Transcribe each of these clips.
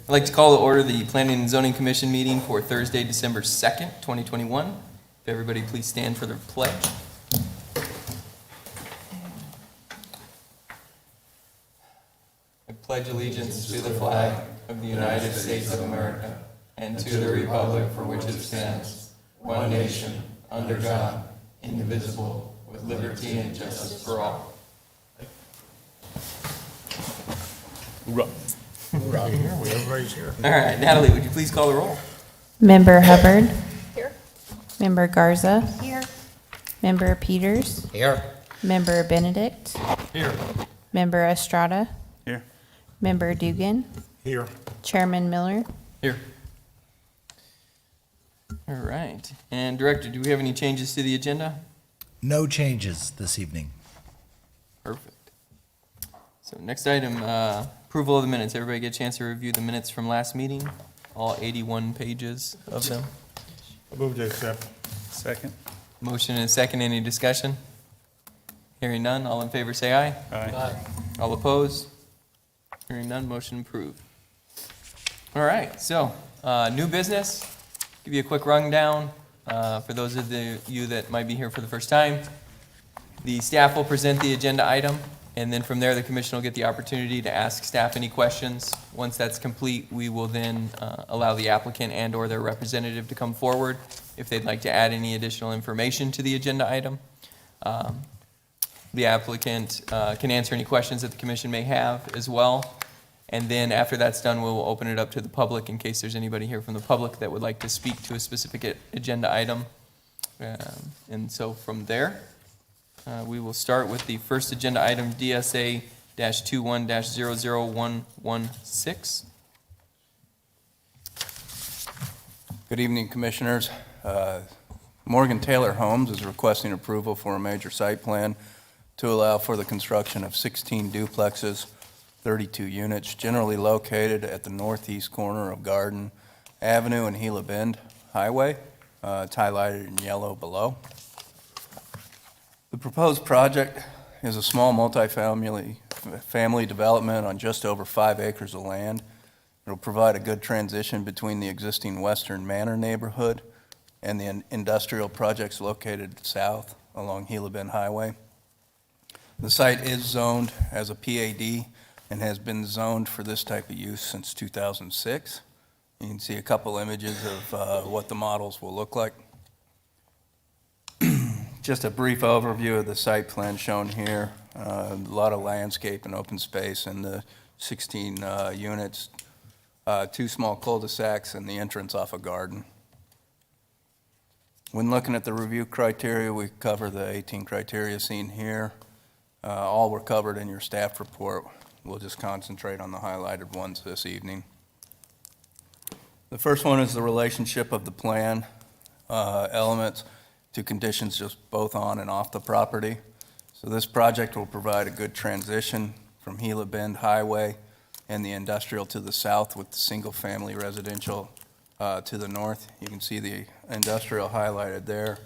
I'd like to call to order the Planning and Zoning Commission meeting for Thursday, December 2nd, 2021. If everybody please stand for the pledge. I pledge allegiance to the flag of the United States of America and to the republic for which it stands, one nation, under God, indivisible, with liberty and justice for all. Hoorah. Everybody's here. All right, Natalie, would you please call the roll? Member Hubbard. Here. Member Garza. Here. Member Peters. Here. Member Benedict. Here. Member Estrada. Here. Member Dugan. Here. Chairman Miller. Here. All right. And Director, do we have any changes to the agenda? No changes this evening. Perfect. So next item, approval of the minutes. Everybody get a chance to review the minutes from last meeting, all 81 pages of them. Move to accept. Second. Motion and a second. Any discussion? Hearing none. All in favor say aye. Aye. All opposed? Hearing none. Motion approved. All right. So new business. Give you a quick rundown for those of you that might be here for the first time. The staff will present the agenda item, and then from there the commission will get the opportunity to ask staff any questions. Once that's complete, we will then allow the applicant and or their representative to come forward if they'd like to add any additional information to the agenda item. The applicant can answer any questions that the commission may have as well. And then after that's done, we'll open it up to the public in case there's anybody here from the public that would like to speak to a specific agenda item. And so from there, we will start with the first agenda item, DSA-21-00116. Good evening, Commissioners. Morgan Taylor Homes is requesting approval for a major site plan to allow for the construction of 16 duplexes, 32 units, generally located at the northeast corner of Garden Avenue and Gila Bend Highway. It's highlighted in yellow below. The proposed project is a small multifamily development on just over 5 acres of land. It'll provide a good transition between the existing Western Manor neighborhood and the industrial projects located south along Gila Bend Highway. The site is zoned as a PAD and has been zoned for this type of use since 2006. You can see a couple images of what the models will look like. Just a brief overview of the site plan shown here. A lot of landscape and open space in the 16 units, 2 small cul-de-sacs, and the entrance off a garden. When looking at the review criteria, we cover the 18 criteria seen here. All were covered in your staff report. We'll just concentrate on the highlighted ones this evening. The first one is the relationship of the plan elements to conditions just both on and off the property. So this project will provide a good transition from Gila Bend Highway and the industrial to the south with the single-family residential to the north. You can see the industrial highlighted there.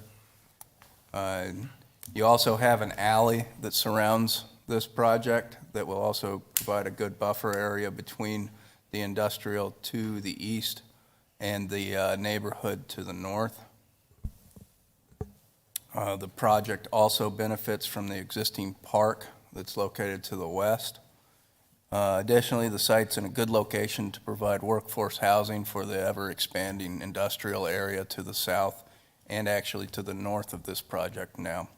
You also have an alley that surrounds this project that will also provide a good buffer area between the industrial to the east and the neighborhood to the north. The project also benefits from the existing park that's located to the west. Additionally, the site's in a good location to provide workforce housing for the ever-expanding industrial area to the south and actually to the north of this project now.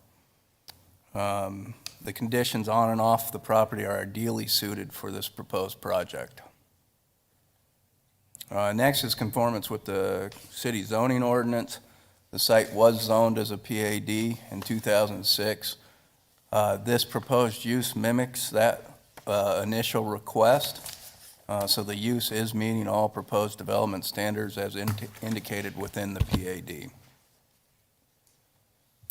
The conditions on and off the property are ideally suited for this proposed project. Next is conformance with the city zoning ordinance. The site was zoned as a PAD in 2006. This proposed use mimics that initial request, so the use is meeting all proposed development standards as indicated within the PAD.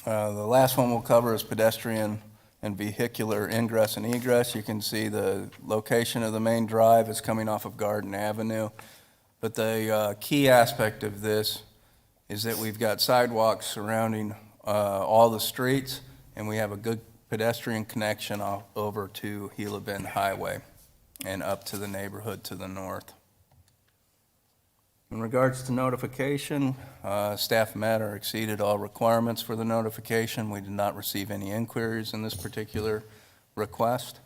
The last one we'll cover is pedestrian and vehicular ingress and egress. You can see the location of the main drive is coming off of Garden Avenue, but the key aspect of this is that we've got sidewalks surrounding all the streets, and we have a good pedestrian connection over to Gila Bend Highway and up to the neighborhood to the north. In regards to notification, staff met or exceeded all requirements for the notification. We did not receive any inquiries in this particular request.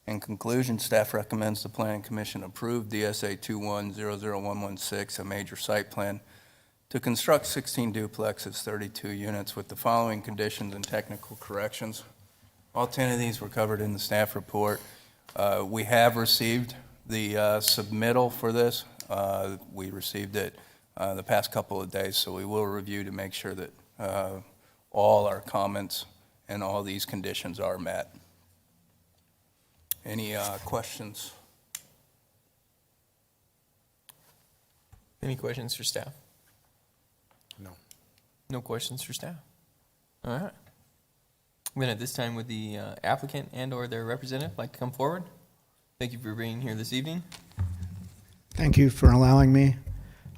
In conclusion, staff recommends the Planning Commission approve DSA 2100116, a major site plan to construct 16 duplexes, 32 units with the following conditions and technical corrections. All 10 of these were covered in the staff report. We have received the submittal for this. We received it the past couple of days, so we will review to make sure that all our comments and all these conditions are met. Any questions? Any questions for staff? No. No questions for staff? All right. Then at this time, would the applicant and/or their representative like to come forward? Thank you for being here this evening. Thank you for allowing me.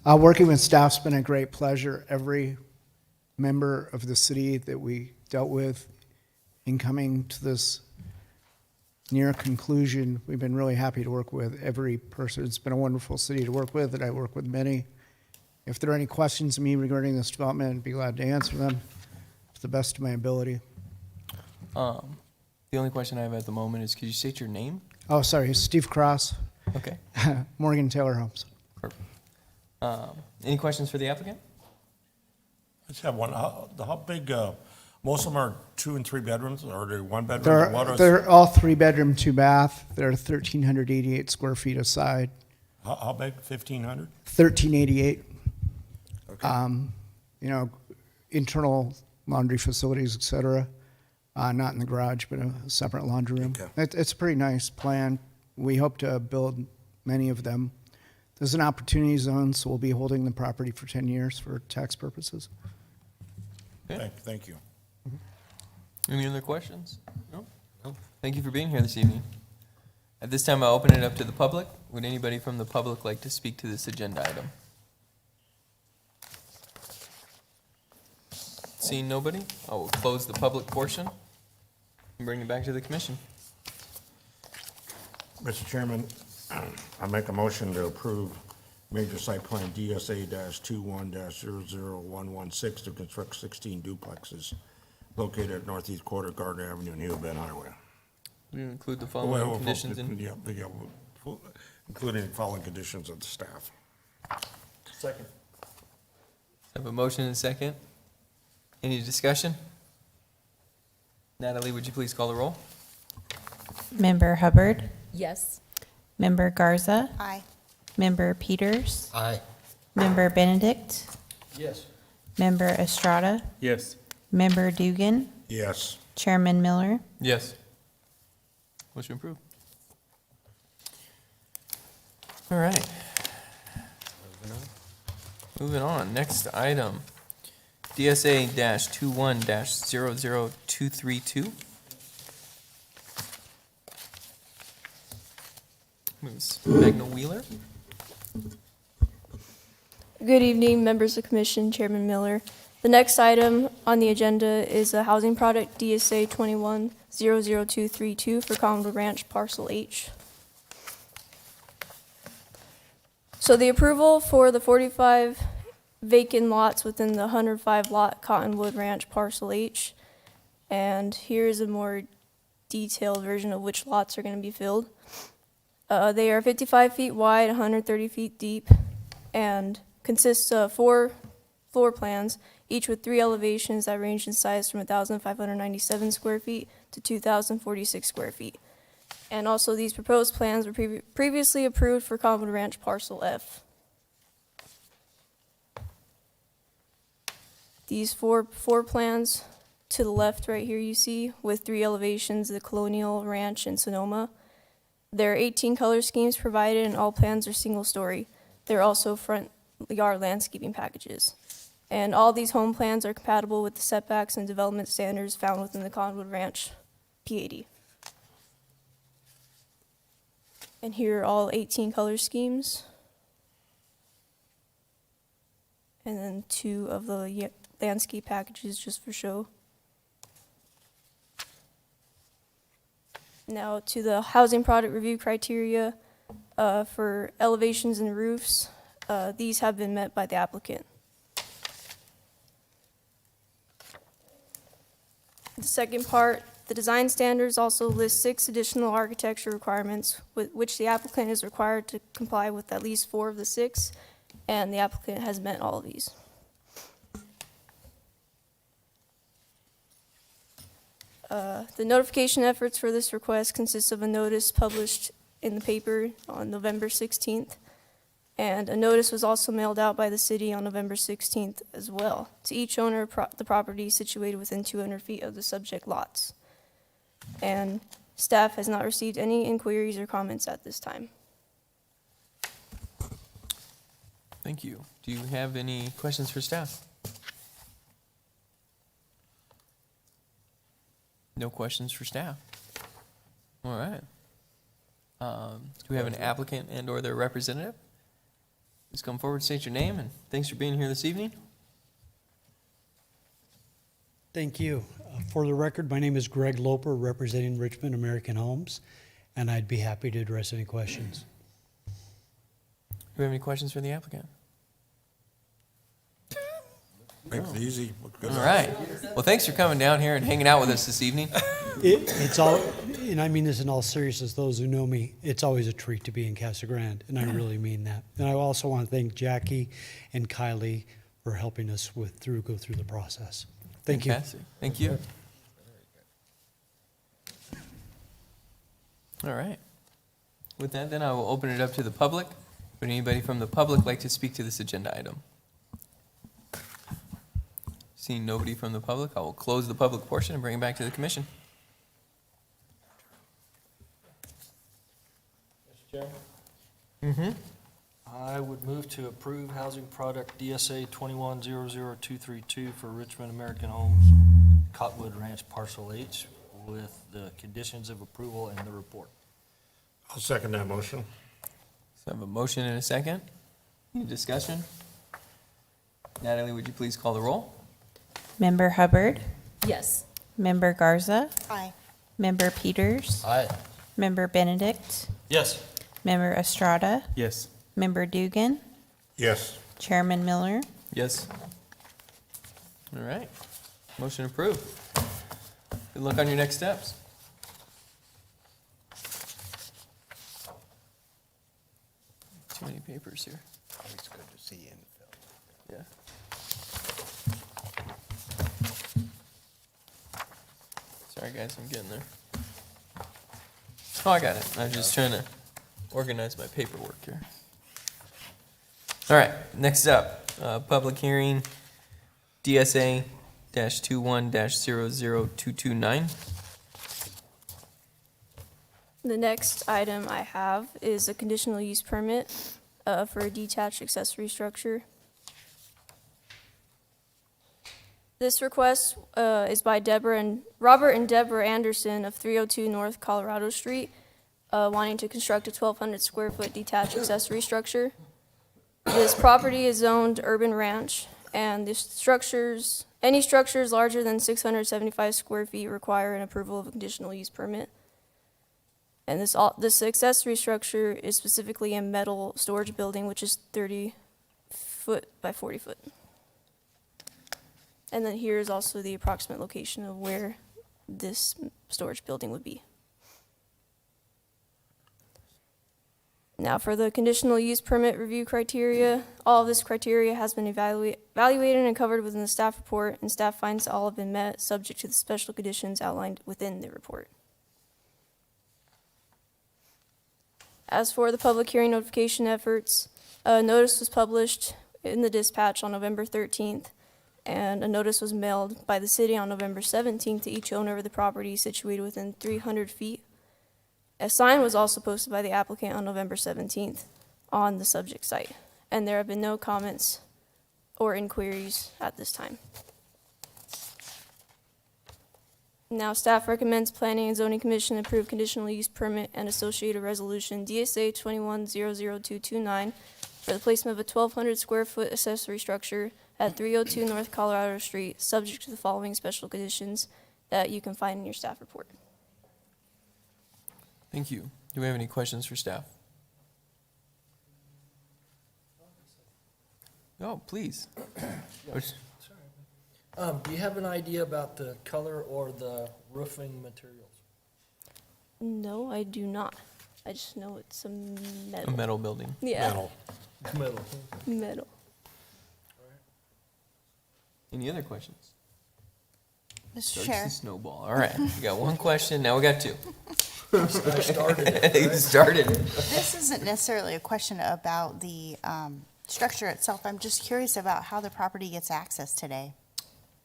Working with staff's been a great pleasure. Every member of the city that we dealt with in coming to this near conclusion, we've been really happy to work with every person. It's been a wonderful city to work with, and I work with many. If there are any questions to me regarding this development, I'd be glad to answer them to the best of my ability. The only question I have at the moment is, could you state your name? Oh, sorry, Steve Cross, Okay. Morgan Taylor Homes. Perfect. Any questions for the applicant? I just have one. How big, most of them are 2 and 3 bedrooms, or are they 1 bedroom? They're all 3-bedroom, 2-bath. They're 1,388 square feet aside. How big, 1,500? 1388. Okay. You know, internal laundry facilities, et cetera. Not in the garage, but a separate laundry room. Okay. It's a pretty nice plan. We hope to build many of them. There's an opportunity zone, so we'll be holding the property for 10 years for tax purposes. Okay. Thank you. Any other questions? No? Thank you for being here this evening. At this time, I'll open it up to the public. Would anybody from the public like to speak to this agenda item? Seeing nobody, I will close the public portion and bring it back to the commission. Mr. Chairman, I make a motion to approve major site plan DSA-21-00116 to construct 16 duplexes located at Northeast Quarter, Garden Avenue, and Hugh Bend Highway. We include the following conditions in. Including the following conditions of the staff. Second. I have a motion and a second. Any discussion? Natalie, would you please call the roll? Member Hubbard, Yes. Member Garza, Aye. Member Peters, Aye. Member Benedict, Yes. Member Estrada, Yes. Member Dugan, Yes. Chairman Miller. Yes. Motion approved. All right. Moving on. Next item, DSA-21-00232. Ms. Magna Wheeler. Good evening, members of the commission, Chairman Miller. The next item on the agenda is a housing product, DSA 21-00232 for Commonwood Ranch Parcel H. So the approval for the 45 vacant lots within the 105 lot Cottonwood Ranch Parcel H. And here's a more detailed version of which lots are going to be filled. They are 55 feet wide, 130 feet deep, and consists of 4 floor plans, each with 3 elevations that range in size from 1,597 square feet to 2,046 square feet. And also, these proposed plans were previously approved for Cottonwood Ranch Parcel F. These four plans to the left right here you see, with 3 elevations, the Colonial Ranch and Sonoma. There are 18 color schemes provided, and all plans are single-story. There are also front yard landscaping packages. And all these home plans are compatible with the setbacks and development standards found within the Cottonwood Ranch PAD. And here are all 18 color schemes. And then 2 of the landscape packages just for show. Now to the housing product review criteria for elevations and roofs. these have been met by the applicant. The second part, the design standards also list 6 additional architecture requirements with which the applicant is required to comply with at least 4 of the 6, and the applicant has met all of these. The notification efforts for this request consists of a notice published in the paper on November 16th, and a notice was also mailed out by the city on November 16th as well to each owner of the property situated within 200 feet of the subject lots. And staff has not received any inquiries or comments at this time. Thank you. Do you have any questions for staff? No questions for staff. All right. Do we have an applicant and/or their representative? Please come forward, state your name, and thanks for being here this evening. Thank you. For the record, my name is Greg Loper, representing Richmond American Homes, and I'd be happy to address any questions. Do we have any questions for the applicant? Makes it easy. Look good. All right. Well, thanks for coming down here and hanging out with us this evening. It's all, and I mean this in all seriousness, those who know me, it's always a treat to be in Casa Grande, and I really mean that. And I also want to thank Jackie and Kylie for helping us go through the process. Thank you. Fantastic. Thank you. All right. With that, then I will open it up to the public. Would anybody from the public like to speak to this agenda item? Seeing nobody from the public, I will close the public portion and bring it back to the commission. Mr. Chairman? I would move to approve housing product DSA 2100232 for Richmond American Homes, Cottonwood Ranch Parcel H, with the conditions of approval in the report. I'll second that motion. So I have a motion and a second. Any discussion? Natalie, would you please call the roll? Member Hubbard, Yes. Member Garza, Aye. Member Peters, Aye. Member Benedict, Yes. Member Estrada, Yes. Member Dugan, Yes. Chairman Miller. Yes. All right. Motion approved. Good luck on your next steps. Too many papers here. Always good to see you. Yeah. Sorry, guys, I'm getting there. Oh, I got it. I was just trying to organize my paperwork here. All right, next up, public hearing, DSA-21-00229. The next item I have is a conditional use permit for a detached accessory structure. This request is by Robert and Deborah Anderson of 302 North Colorado Street, wanting to construct a 1,200 square foot detached accessory structure. This property is zoned urban ranch, and any structures larger than 675 square feet require an approval of a conditional use permit. And this accessory structure is specifically a metal storage building, which is 30 foot by 40 foot. And then here is also the approximate location of where this storage building would be. Now for the conditional use permit review criteria, all of this criteria has been evaluated and covered within the staff report, and staff finds all have been met, subject to the special conditions outlined within the report. As for the public hearing notification efforts, a notice was published in the dispatch on November 13th, and a notice was mailed by the city on November 17th to each owner of the property situated within 300 feet. A sign was also posted by the applicant on November 17th on the subject site, and there have been no comments or inquiries at this time. Now, staff recommends Planning and Zoning Commission approve conditional use permit and associated resolution DSA 21-00229 for the placement of a 1,200 square foot accessory structure at 302 North Colorado Street, subject to the following special conditions that you can find in your staff report. Thank you. Do we have any questions for staff? Oh, please. Which- Do you have an idea about the color or the roofing materials? No, I do not. I just know it's a A metal. metal building. Yeah, Metal. Metal. metal. Any other questions? Mr. Starts Chair, to snowball. All right, we got one question, now we got two. I started it, You right? started. this isn't necessarily a question about the structure itself. I'm just curious about how the property gets access today.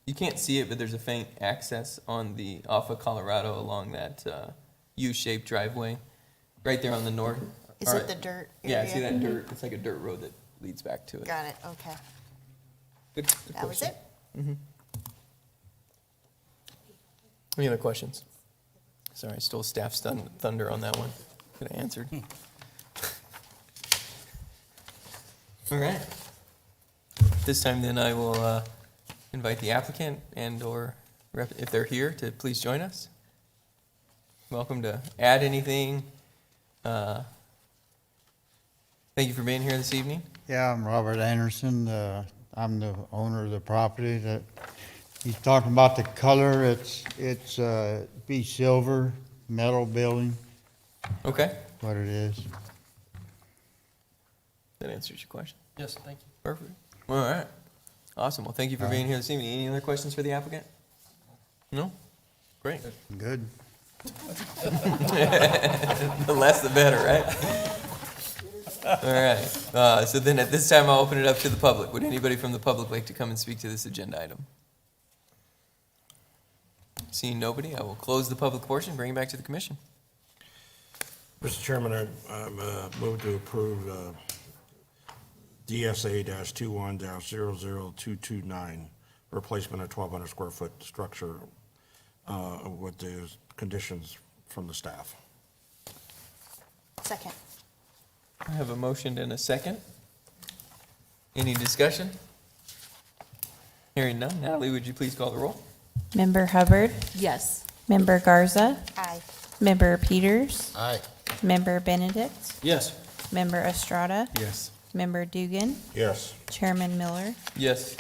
You can't see it, but there's a faint access off of Colorado along that U-shaped driveway, right there on the north. Is All it right. the dirt Yeah, area? see that dirt? It's like a dirt road that leads back to it. Got it, okay. Good That was question. it? Any other questions? Sorry, I stole staff's thunder on that one. Could have answered. All right. This time then I will invite the applicant and/or if they're here to please join us. Welcome to add anything. Thank you for being here this evening. Yeah, I'm Robert Anderson. I'm the owner of the property. That he's talking about the color. It's be silver, metal building, Okay, what it is. that answers your question. Yes, thank you. Perfect. All right. Awesome. Well, thank you for being here this evening. Any other questions for the applicant? No? Great. Good. The less the better, right? All right. So then at this time, I'll open it up to the public. Would anybody from the public like to come and speak to this agenda item? Seeing nobody, I will close the public portion, bring it back to the commission. Mr. Chairman, I move to approve DSA-21-00229, replacement of 1,200 square foot structure with the conditions from the staff. Second. I have a motion and a second. Any discussion? Hearing none. Natalie, would you please call the roll? Member Hubbard, Yes. Member Garza, Aye. Member Peters, Aye. Member Benedict, Yes. Member Estrada, Yes. Member Dugan, Yes. Chairman Miller. Yes.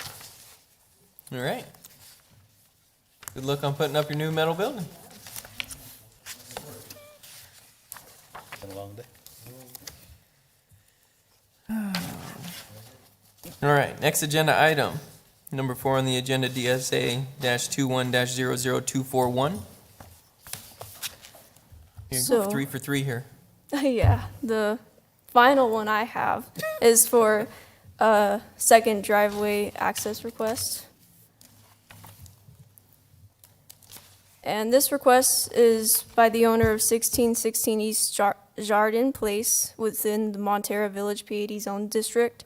All right. Good luck on putting up your new metal building. Been a long day. All right, next agenda item, number 4 on the agenda, DSA-21-00241. Here, So- go 3 for 3 here. Yeah, the final one I have is for a second driveway access request. And this request is by the owner of 1616 East Jardin Place within the Montera Village PAD zone district.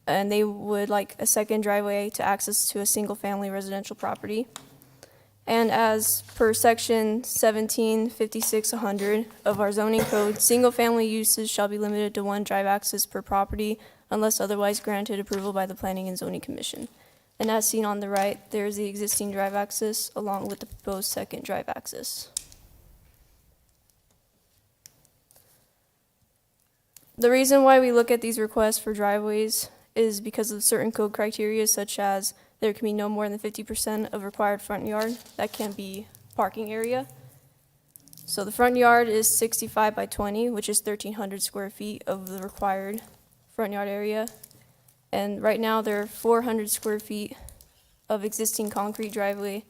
And they would like a second driveway to access to a single-family residential property. And as per section 175600 of our zoning code, single-family uses shall be limited to one drive access per property unless otherwise granted approval by the Planning and Zoning Commission. And as seen on the right, there's the existing drive access along with the proposed second drive access. The reason why we look at these requests for driveways is because of certain code criteria such as there can be no more than 50% of required front yard. That can be parking area. So the front yard is 65 by 20, which is 1,300 square feet of the required front yard area. And right now there are 400 square feet of existing concrete driveway,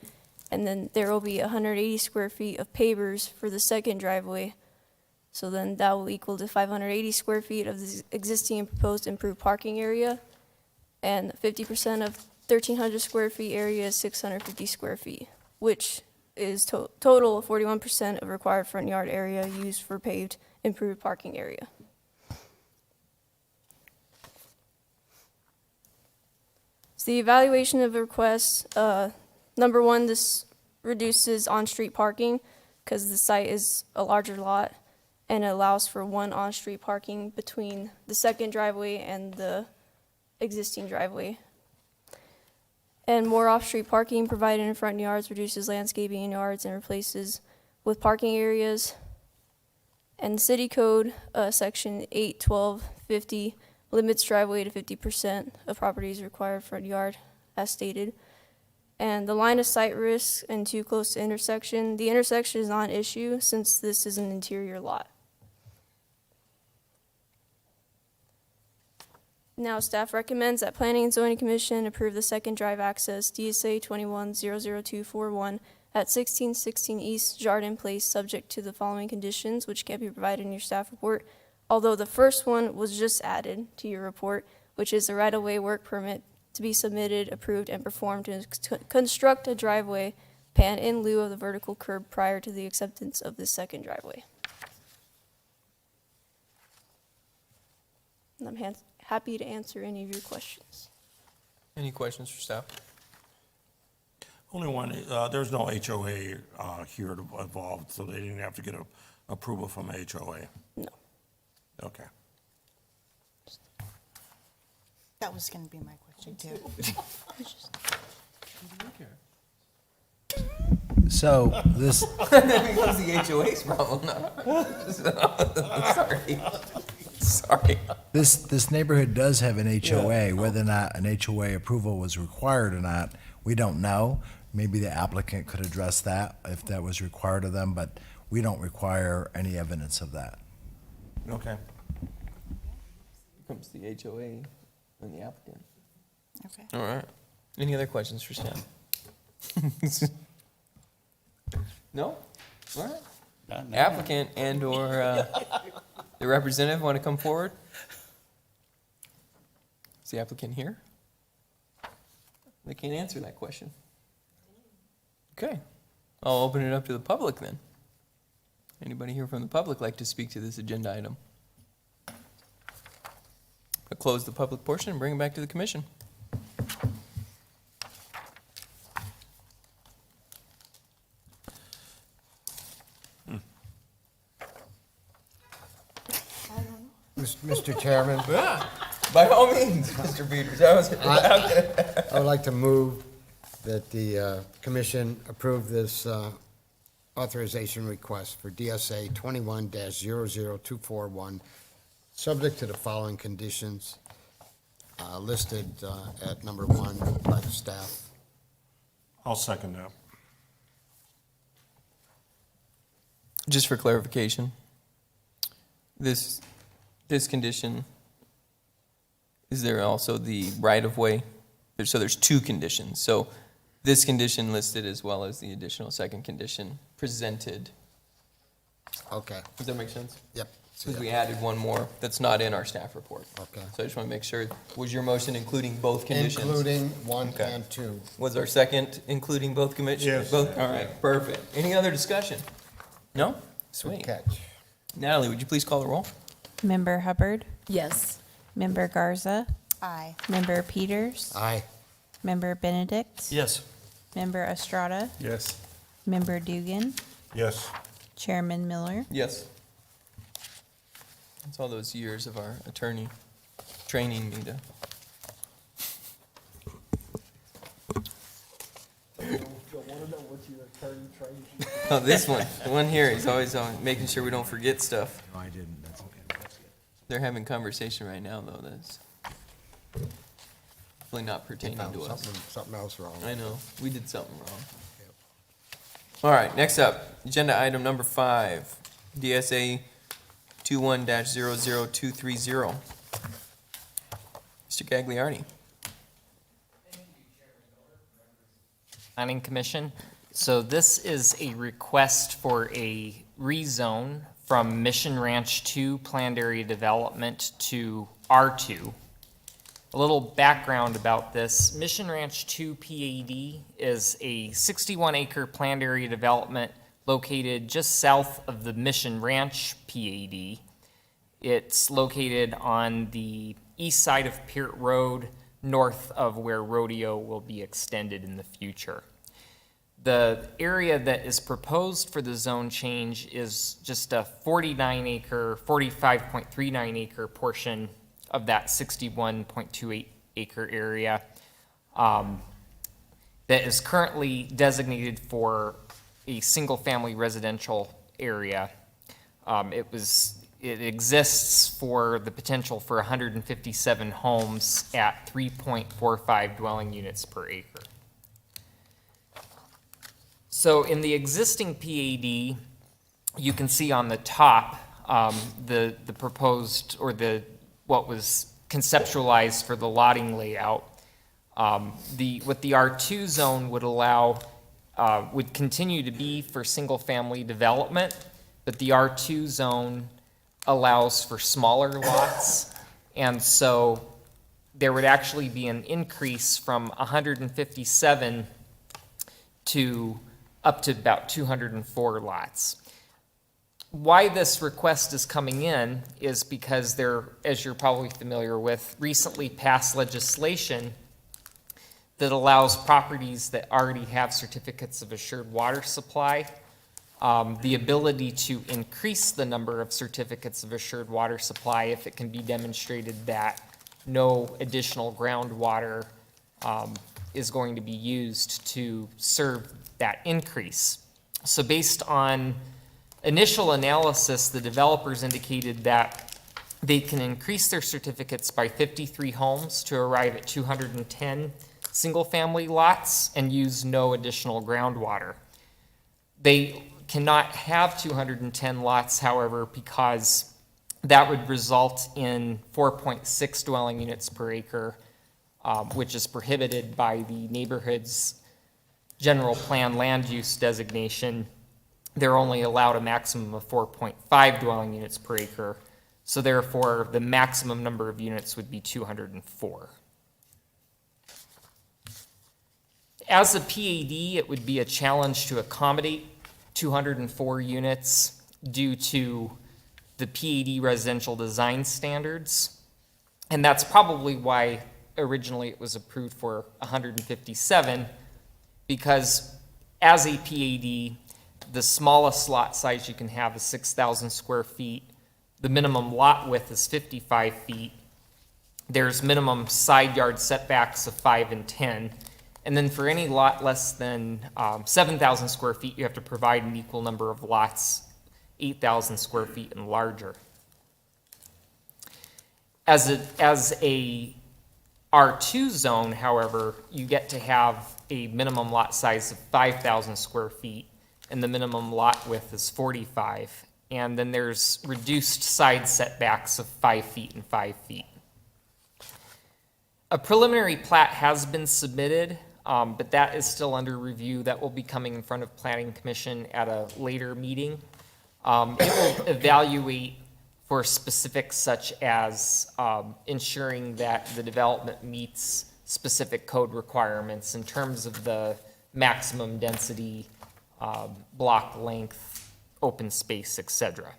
and then there will be 180 square feet of pavers for the second driveway. So then that will equal to 580 square feet of the existing and proposed improved parking area. And 50% of 1,300 square feet area is 650 square feet, which is total of 41% of required front yard area used for paved improved parking area. So the evaluation of the request, number one, this reduces on-street parking because the site is a larger lot and it allows for one on-street parking between the second driveway and the existing driveway. And more off-street parking provided in front yards reduces landscaping in yards and replaces with parking areas. And the city code, section 81250, limits driveway to 50% of property's required front yard, as stated. And the line of sight risk and too close to intersection. The intersection is not an issue since this is an interior lot. Now, staff recommends that Planning and Zoning Commission approve the second drive access, DSA 21-00241, at 1616 East Jardin Place, subject to the following conditions, which can be provided in your staff report. Although the first one was just added to your report, which is the right-of-way work permit to be submitted, approved, and performed to construct a driveway pan in lieu of the vertical curb prior to the acceptance of this second driveway. And I'm happy to answer any of your questions. Any questions for staff? Only one, there's no HOA here involved, so they didn't have to get approval from HOA. No. Okay. That was going to be my question too. So this, That becomes the HOA's problem, Sorry. Sorry. this neighborhood does have an HOA. Whether or not an HOA approval was required or not, we don't know. Maybe the applicant could address that if that was required of them, but we don't require any evidence of that. Okay. Becomes the HOA and the applicant. Okay. All right. Any other questions for staff? No? All right. Not now. Applicant and/or the representative want to come forward? Is the applicant here? They can't answer that question. Okay. I'll open it up to the public then. Anybody here from the public like to speak to this agenda item? I'll close the public portion and bring it back to the commission. Mr. Chairman, By all means, Mr. Peters. I would like to move that the commission approve this authorization request for DSA 21-00241, subject to the following conditions listed at number 1 by the staff. I'll second that. Just for clarification, this condition, is there also the right-of-way? So there's two conditions. So this condition listed as well as the additional second condition presented. Okay, Does that make sense? yep. Because we added one more that's not in our staff report. Okay. So I just want to make sure, was your motion including both conditions? Including 1 Okay. and 2. Was our second including both commissions? Yes. Both? All right, perfect. Any other discussion? No? Good Sweet. catch. Natalie, would you please call the roll? Member Hubbard, Yes. Member Garza, Aye. Member Peters, Aye. Member Benedict, Yes. Member Estrada, Yes. Member Dugan, Yes. Chairman Miller. Yes. It's all those years of our attorney training me to. Oh, this one, the one here is always on, making sure we don't forget stuff. No, I didn't. That's okay. They're having conversation right now, though, that's definitely not pertaining to us. Something else wrong. I know, we did something wrong. All right, next up, agenda item number 5, DSA 21-00230. Mr. Gagliardi. Planning Commission. So this is a request for a rezone from Mission Ranch 2 Planned Area Development to R2. A little background about this. Mission Ranch 2 PAD is a 61-acre planned area development located just south of the Mission Ranch PAD. It's located on the east side of Peart Road, north of where Rodeo will be extended in the future. The area that is proposed for the zone change is just a 45.39 acre portion of that 61.28 acre area that is currently designated for a single-family residential area. It was it exists for the potential for 157 homes at 3.45 dwelling units per acre. So in the existing PAD, you can see on the top the proposed, or what was conceptualized for the lotting layout. What the R2 zone would allow would continue to be for single-family development, but the R2 zone allows for smaller lots, and so there would actually be an increase from 157 to up to about 204 lots. Why this request is coming in is because there, as you're probably familiar with, recently passed legislation that allows properties that already have certificates of assured water supply the ability to increase the number of certificates of assured water supply if it can be demonstrated that no additional groundwater is going to be used to serve that increase. So based on initial analysis, the developers indicated that they can increase their certificates by 53 homes to arrive at 210 single-family lots and use no additional groundwater. They cannot have 210 lots, however, because that would result in 4.6 dwelling units per acre, which is prohibited by the neighborhood's general plan land use designation. They're only allowed a maximum of 4.5 dwelling units per acre, so therefore the maximum number of units would be 204. As a PAD, it would be a challenge to accommodate 204 units due to the PAD residential design standards, and that's probably why originally it was approved for 157, because as a PAD, the smallest lot size you can have is 6,000 square feet. The minimum lot width is 55 feet. There's minimum side yard setbacks of 5 and 10. And then for any lot less than 7,000 square feet, you have to provide an equal number of lots, 8,000 square feet and larger. As a R2 zone, however, you get to have a minimum lot size of 5,000 square feet, and the minimum lot width is 45. And then there's reduced side setbacks of 5 feet and 5 feet. A preliminary plat has been submitted, but that is still under review. That will be coming in front of Planning Commission at a later meeting. It will evaluate for specifics such as ensuring that the development meets specific code requirements in terms of the maximum density, block length, open space, etc.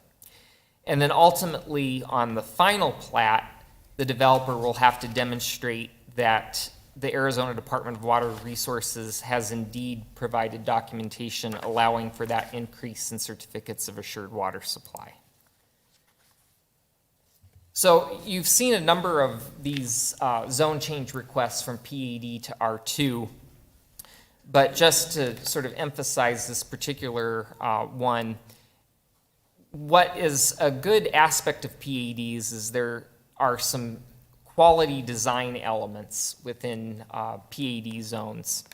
And then ultimately on the final plat, the developer will have to demonstrate that the Arizona Department of Water Resources has indeed provided documentation allowing for that increase in certificates of assured water supply. So you've seen a number of these zone change requests from PAD to R2, but just to sort of emphasize this particular one, what is a good aspect of PADs is there are some quality design elements within PAD zones.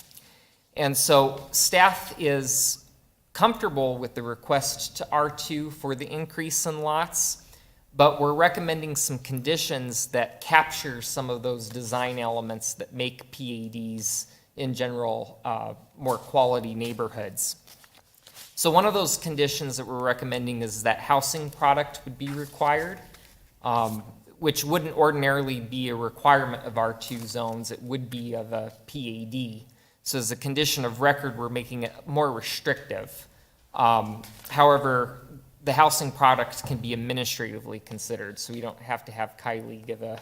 And so staff is comfortable with the request to R2 for the increase in lots, but we're recommending some conditions that capture some of those design elements that make PADs in general more quality neighborhoods. So one of those conditions that we're recommending is that housing product would be required, which wouldn't ordinarily be a requirement of R2 zones. It would be of a PAD. So as a condition of record, we're making it more restrictive. However, the housing product can be administratively considered, so we don't have to have Kylie give a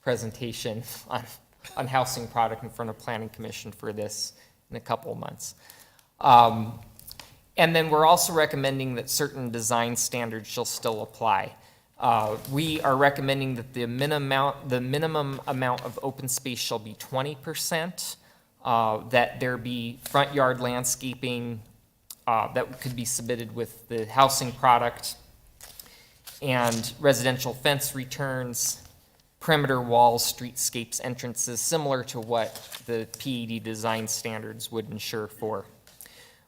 presentation on housing product in front of Planning Commission for this in a couple of months. And then we're also recommending that certain design standards shall still apply. We are recommending that the minimum amount of open space shall be 20%, that there be front yard landscaping that could be submitted with the housing product, and residential fence returns, perimeter walls, streetscapes, entrances, similar to what the PED design standards would ensure for.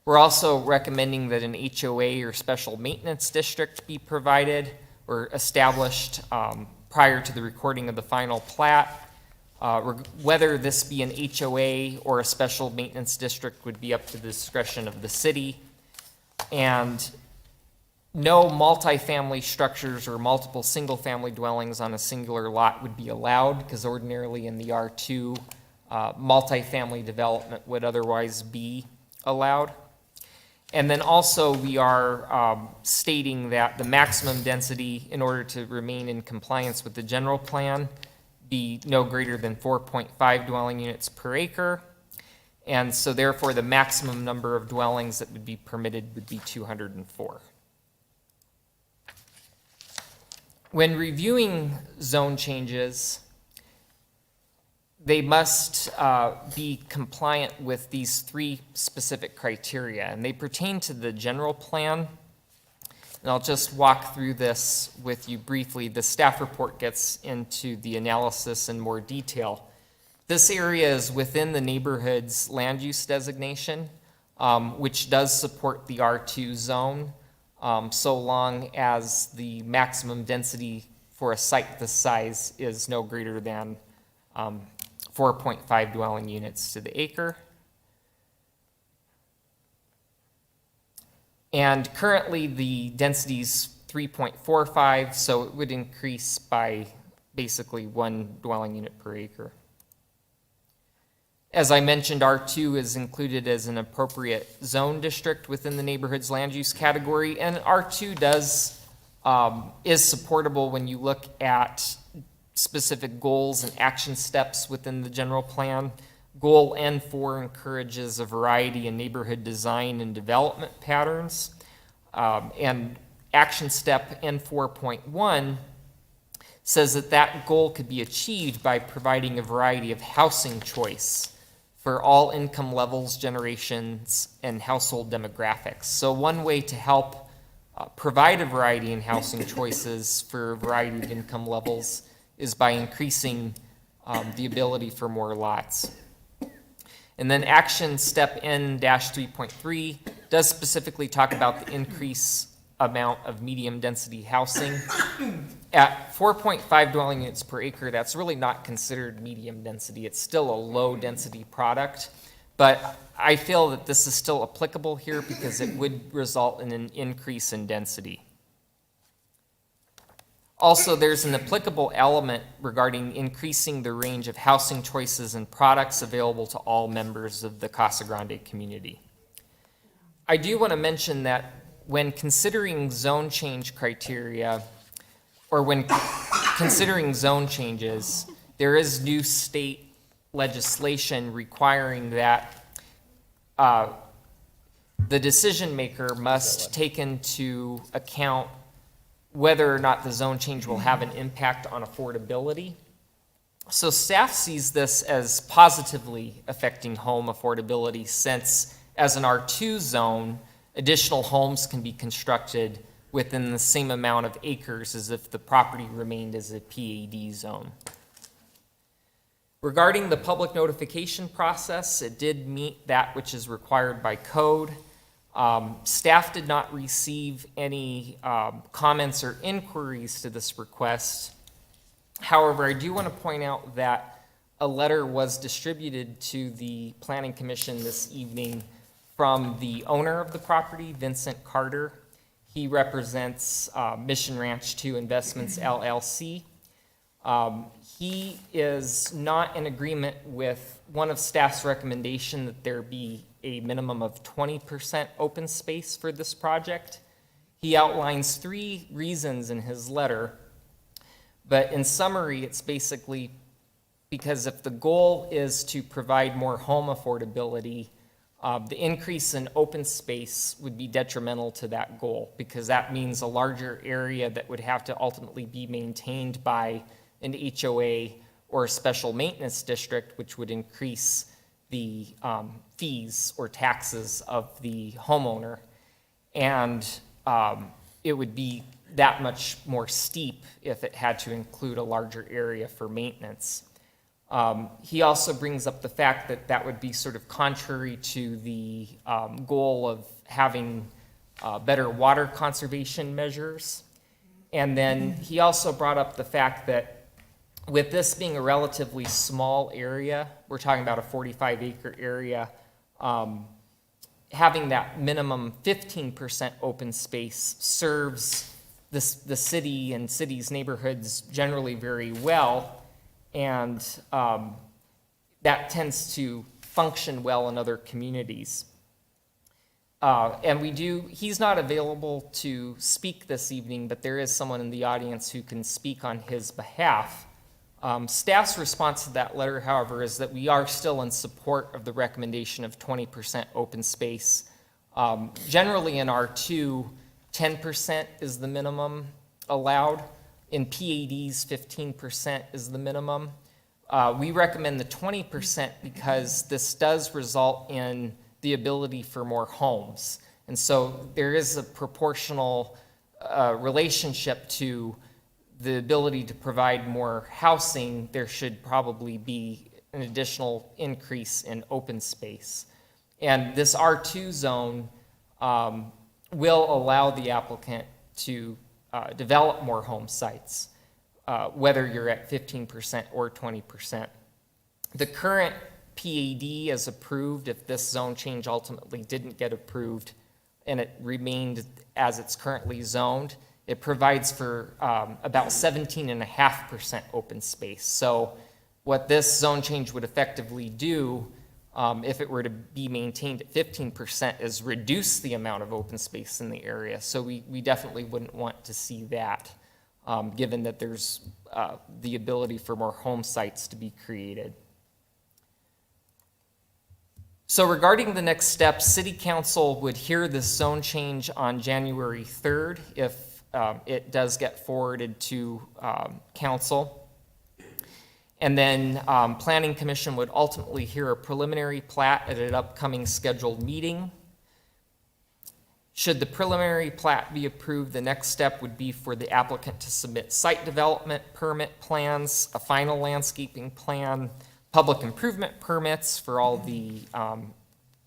We're also recommending that an HOA or special maintenance district be provided or established prior to the recording of the final plat. Whether this be an HOA or a special maintenance district would be up to the discretion of the city. And no multifamily structures or multiple single-family dwellings on a singular lot would be allowed, because ordinarily in the R2, multifamily development would otherwise be allowed. And then also we are stating that the maximum density, in order to remain in compliance with the general plan, be no greater than 4.5 dwelling units per acre. And so therefore the maximum number of dwellings that would be permitted would be 204. When reviewing zone changes, they must be compliant with these three specific criteria, and they pertain to the general plan. And I'll just walk through this with you briefly. The staff report gets into the analysis in more detail. This area is within the neighborhood's land use designation, which does support the R2 zone, so long as the maximum density for a site this size is no greater than 4.5 dwelling units to the acre. And currently the density is 3.45, so it would increase by basically 1 dwelling unit per acre. As I mentioned, R2 is included as an appropriate zone district within the neighborhood's land use category, and R2 is supportable when you look at specific goals and action steps within the general plan. Goal N4 encourages a variety in neighborhood design and development patterns, and action step N4.1 says that that goal could be achieved by providing a variety of housing choice for all income levels, generations, and household demographics. So one way to help provide a variety in housing choices for a variety of income levels is by increasing the ability for more lots. And then action step N-3.3 does specifically talk about the increase amount of medium density housing. At 4.5 dwelling units per acre, that's really not considered medium density. It's still a low density product, but I feel that this is still applicable here because it would result in an increase in density. Also, there's an applicable element regarding increasing the range of housing choices and products available to all members of the Casa Grande community. I do want to mention that when considering zone change criteria, or when considering zone changes, there is new state legislation requiring that the decision maker must take into account whether or not the zone change will have an impact on affordability. So staff sees this as positively affecting home affordability, since as an R2 zone, additional homes can be constructed within the same amount of acres as if the property remained as a PAD zone. Regarding the public notification process, it did meet that which is required by code. Staff did not receive any comments or inquiries to this request. However, I do want to point out that a letter was distributed to the Planning Commission this evening from the owner of the property, Vincent Carter. He represents Mission Ranch 2 Investments, LLC. He is not in agreement with one of staff's recommendation that there be a minimum of 20% open space for this project. He outlines 3 reasons in his letter, but in summary, it's basically because if the goal is to provide more home affordability, the increase in open space would be detrimental to that goal, because that means a larger area that would have to ultimately be maintained by an HOA or a special maintenance district, which would increase the fees or taxes of the homeowner. And it would be that much more steep if it had to include a larger area for maintenance. He also brings up the fact that that would be sort of contrary to the goal of having better water conservation measures. And then he also brought up the fact that with this being a relatively small area, we're talking about a 45-acre area, having that minimum 15% open space serves the city and city's neighborhoods generally very well, and that tends to function well in other communities. And he's not available to speak this evening, but there is someone in the audience who can speak on his behalf. Staff's response to that letter, however, is that we are still in support of the recommendation of 20% open space. Generally in R2, 10% is the minimum allowed. In PADs, 15% is the minimum. We recommend the 20% because this does result in the ability for more homes. And so there is a proportional relationship to the ability to provide more housing. There should probably be an additional increase in open space. And this R2 zone will allow the applicant to develop more home sites, whether you're at 15% or 20%. The current PAD as approved, if this zone change ultimately didn't get approved and it remained as it's currently zoned, it provides for about 17.5% open space. So what this zone change would effectively do, if it were to be maintained at 15%, is reduce the amount of open space in the area. So we definitely wouldn't want to see that, given that there's the ability for more home sites to be created. So regarding the next steps, City Council would hear this zone change on January 3rd if it does get forwarded to Council. And then Planning Commission would ultimately hear a preliminary plat at an upcoming scheduled meeting. Should the preliminary plat be approved, the next step would be for the applicant to submit site development permit plans, a final landscaping plan, public improvement permits for all the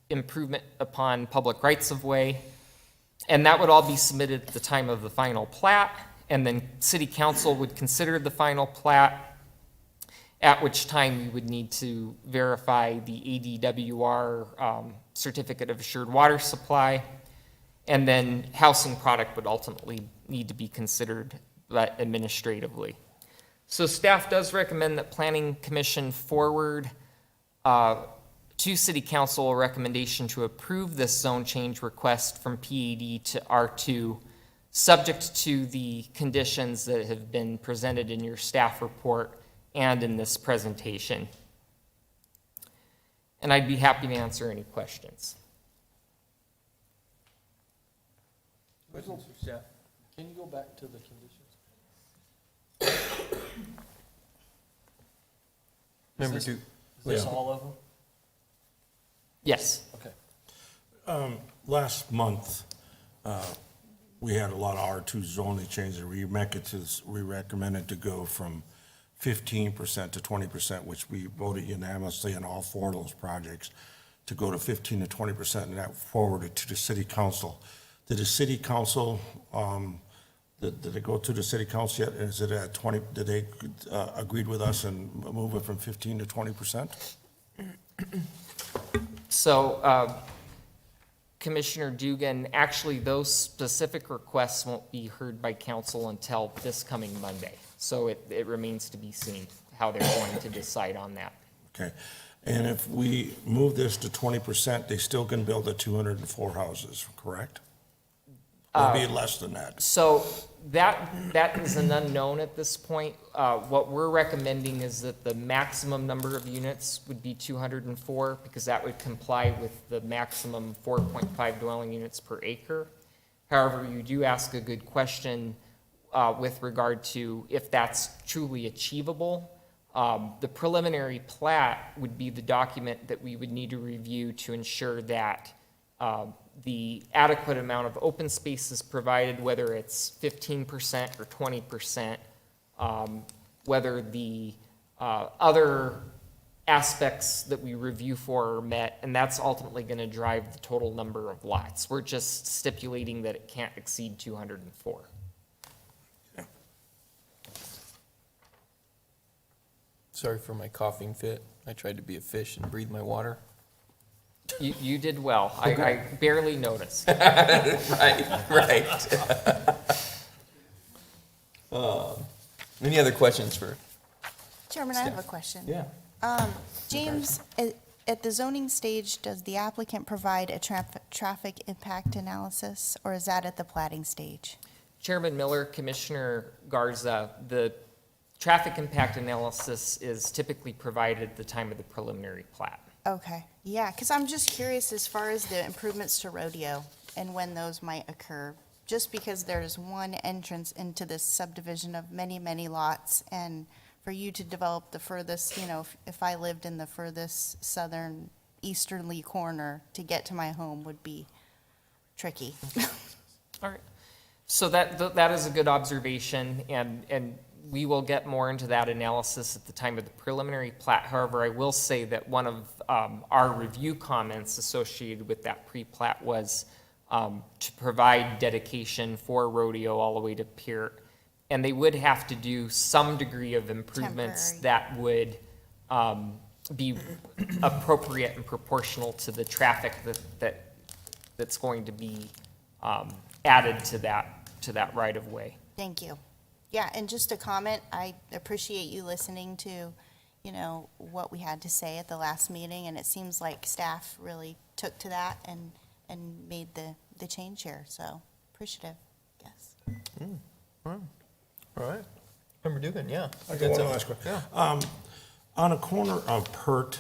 improvement upon public rights-of-way, and that would all be submitted at the time of the final plat, and then City Council would consider the final plat, at which time we would need to verify the ADWR Certificate of Assured Water Supply, and then housing product would ultimately need to be considered administratively. So staff does recommend that Planning Commission forward to City Council a recommendation to approve this zone change request from PAD to R2, subject to the conditions that have been presented in your staff report and in this presentation. And I'd be happy to answer any questions. Questions for staff? Can you go back to the conditions? Member Is Duke. this Yeah. all of them? Yes. Okay. Last month, we had a lot of R2 zoning changes. We recommended to go from 15% to 20%, which we voted unanimously on all four of those projects, to go to 15 to 20%, and that forwarded to the City Council. Did the City Council, did it go to the City Council yet? Is it at 20, did they agreed with us and move it from 15 to 20%? So, Commissioner Dugan, actually, those specific requests won't be heard by council until this coming Monday. So it remains to be seen how they're going to decide on that. Okay. And if we move this to 20%, they still can build the 204 houses, correct? It'll be less than that. So that is an unknown at this point. What we're recommending is that the maximum number of units would be 204, because that would comply with the maximum 4.5 dwelling units per acre. However, you do ask a good question with regard to if that's truly achievable. The preliminary plat would be the document that we would need to review to ensure that the adequate amount of open space is provided, whether it's 15% or 20%, whether the other aspects that we review for are met, and that's ultimately going to drive the total number of lots. We're just stipulating that it can't exceed 204. Sorry for my coughing fit. I tried to be a fish and breathe my water. You did well. I barely noticed. Right. Any other questions for? Chairman, I have a question. Yeah. James, at the zoning stage, does the applicant provide a traffic impact analysis, or is that at the plating stage? Chairman Miller, Commissioner Garza, the traffic impact analysis is typically provided at the time of the preliminary plat. Okay, yeah, because I'm just curious as far as the improvements to rodeo and when those might occur. Just because there's one entrance into this subdivision of many, many lots, and for you to develop the furthest, you know, if I lived in the furthest southern easterly corner, to get to my home would be tricky. All right. So that is a good observation, and we will get more into that analysis at the time of the preliminary plat. However, I will say that one of our review comments associated with that pre-plat was to provide dedication for rodeo all the way to Pier. And they would have to do some degree of improvements that would be appropriate and proportional to the traffic that's going to be added to that right of way. Thank you. Yeah, and just a comment, I appreciate you listening to, you know, what we had to say at the last meeting, and it seems like staff really took to that and made the change here, so appreciative, yes. All right. Member Dugan, yeah. I got one last question. Yeah. On a corner of Pert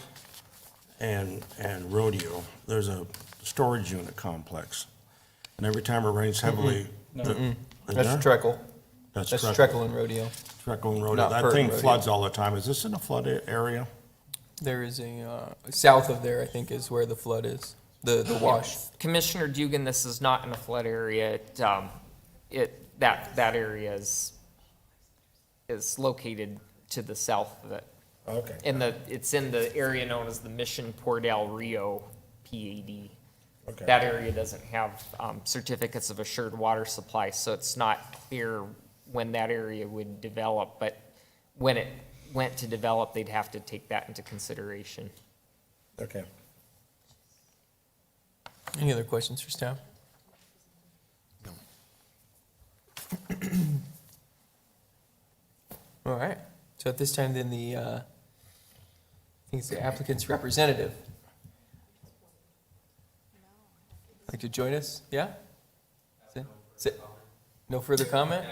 and Rodeo, there's a storage unit complex. And every time it rains heavily. That's Treckle. That's Treckle and Rodeo. Treckle and Rodeo. Not That Pert thing and Rodeo. floods all the time. Is this in a flood area? There is a, south of there, I think, is where the flood is, the wash. Commissioner Dugan, this is not in a flood area. That area is located to the south of it. Okay. It's in the area known as the Mission Port Del Rio PAD. Okay. That area doesn't have certificates of assured water supply, so it's not clear when that area would develop, but when it went to develop, they'd have to take that into consideration. Okay. Any other questions for staff? All right. So at this time, then I think it's the applicant's representative. Like to join us? Yeah? No further comment?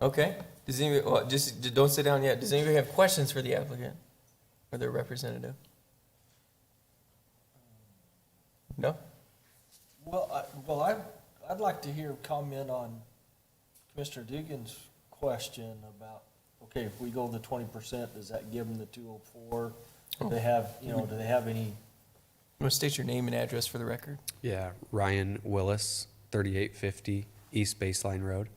Okay. Does anybody, well, just don't sit down yet. Does anybody have questions for the applicant or their representative? No? Well, I'd like to hear a comment on Commissioner Dugan's question about, okay, if we go to the 20%, does that give them the 204? Do they have, do they have any? You want to state your name and address for the record? Yeah, Ryan Willis, 3850 East Baseline Road.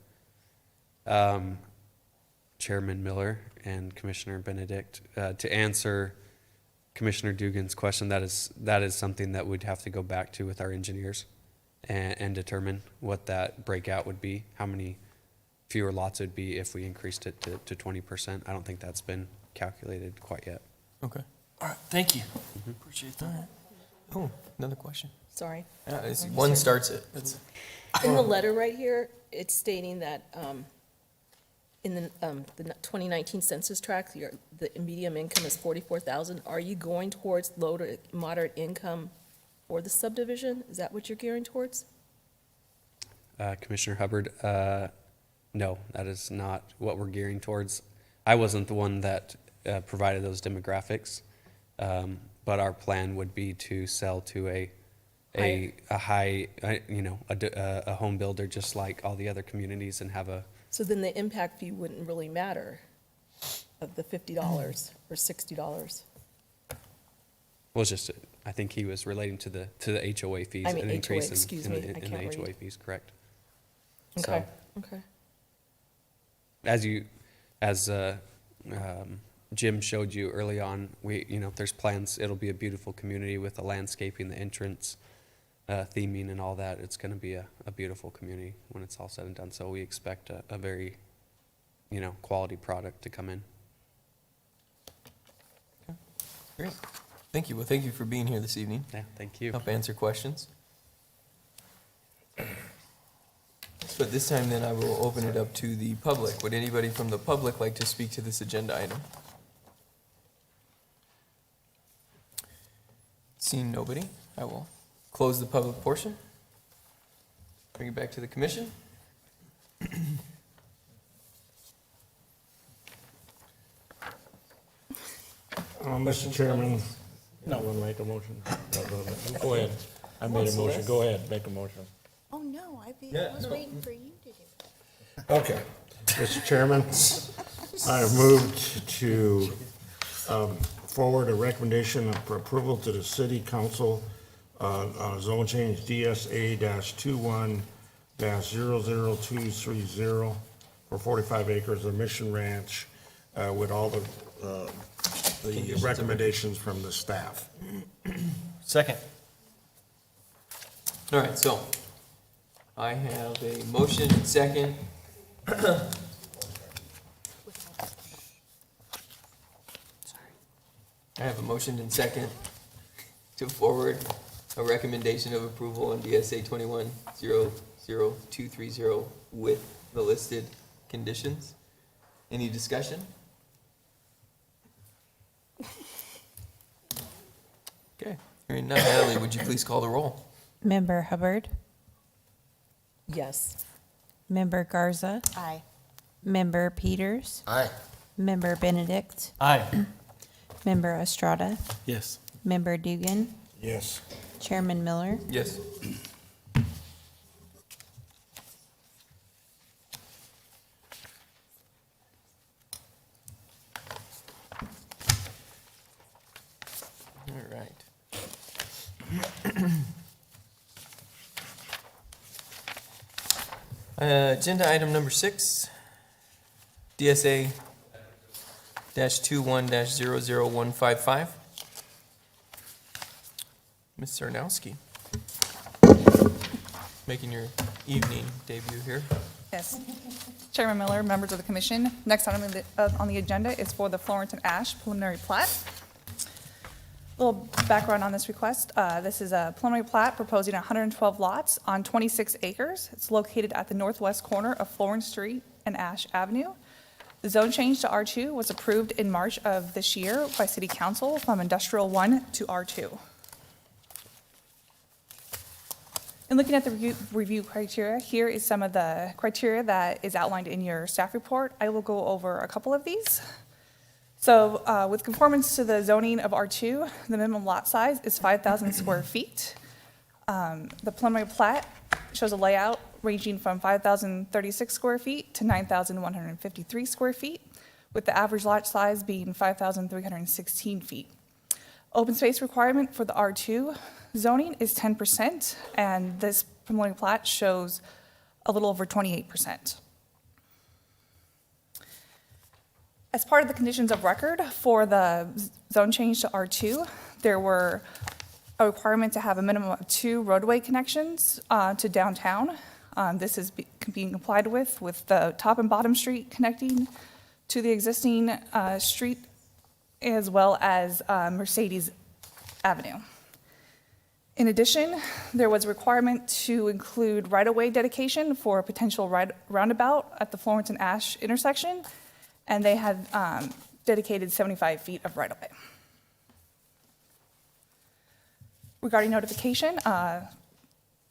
Chairman Miller and Commissioner Benedict, to answer Commissioner Dugan's question, that is something that we'd have to go back to with our engineers and determine what that breakout would be, how many fewer lots it would be if we increased it to 20%. I don't think that's been calculated quite yet. Okay. All right, thank you. Appreciate that. Oh, another question. Sorry. One starts it. In the letter right here, it's stating that in the 2019 census tract, the medium income is 44,000. Are you going towards low to moderate income for the subdivision? Is that what you're gearing towards? Commissioner Hubbard, no, that is not what we're gearing towards. I wasn't the one that provided those demographics, but our plan would be to sell to a high, a home builder just like all the other communities and have a. So then the impact fee wouldn't really matter of the $50 or $60. Well, it's just I think he was relating to the HOA fees. I mean an HOA, increase excuse in me, the- I in can't the HOA read. fees, correct. Okay, So, okay. as Jim showed you early on, if there's plans, it'll be a beautiful community with the landscaping, the entrance, theming and all that. It's gonna be a beautiful community when it's all said and done. So we expect a very, quality product to come in. Great. Thank you. Well, thank you for being here this evening. Yeah, thank you. Help answer questions. So at this time, then, I will open it up to the public. Would anybody from the public like to speak to this agenda item? Seeing nobody, I will close the public portion. Bring it back to the commission. Mr. Chairman, no, want to make a motion? Go ahead. I made a motion. Go ahead, make a motion. Oh, no, I was waiting for you to do it. Okay. Mr. Chairman, I have moved to forward a recommendation for approval to the city council on a zone change DSA-21-00230 for 45 acres of Mission Ranch with all the recommendations from the staff. Second. All right, so I have a motion and second. I have a motion and second to forward a recommendation of approval on DSA 21-00230 with the listed conditions. Any discussion? Okay, hearing none, Natalie, would you please call the roll? Member Hubbard, Yes. Member Garza, Aye. Member Peters, Aye. Member Benedict, Aye. Member Estrada, Yes. Member Dugan, Yes. Chairman Miller. Yes. All right. Agenda item number 6, DSA -21-00155. Ms. Sarnowski, making your evening debut here. Yes. Chairman Miller, members of the commission, next item on the agenda is for the Florence and Ash preliminary plat. A little background on this request. This is a preliminary plat proposing 112 lots on 26 acres. It's located at the northwest corner of Florence Street and Ash Avenue. The zone change to R2 was approved in March of this year by City Council from Industrial 1 to R2. And looking at the review criteria, here is some of the criteria that is outlined in your staff report. I will go over a couple of these. So with conformance to the zoning of R2, the minimum lot size is 5,000 square feet. The preliminary plat shows a layout ranging from 5,036 square feet to 9,153 square feet, with the average lot size being 5,316 feet. Open space requirement for the R2 zoning is 10%, and this preliminary plat shows a little over 28%. As part of the conditions of record for the zone change to R2, there were a requirement to have a minimum of 2 roadway connections to downtown. This is being complied with the top and bottom street connecting to the existing street, as well as Mercedes Avenue. In addition, there was a requirement to include right-of-way dedication for a potential roundabout at the Florence and Ash intersection, and they had dedicated 75 feet of right-of-way. Regarding notification,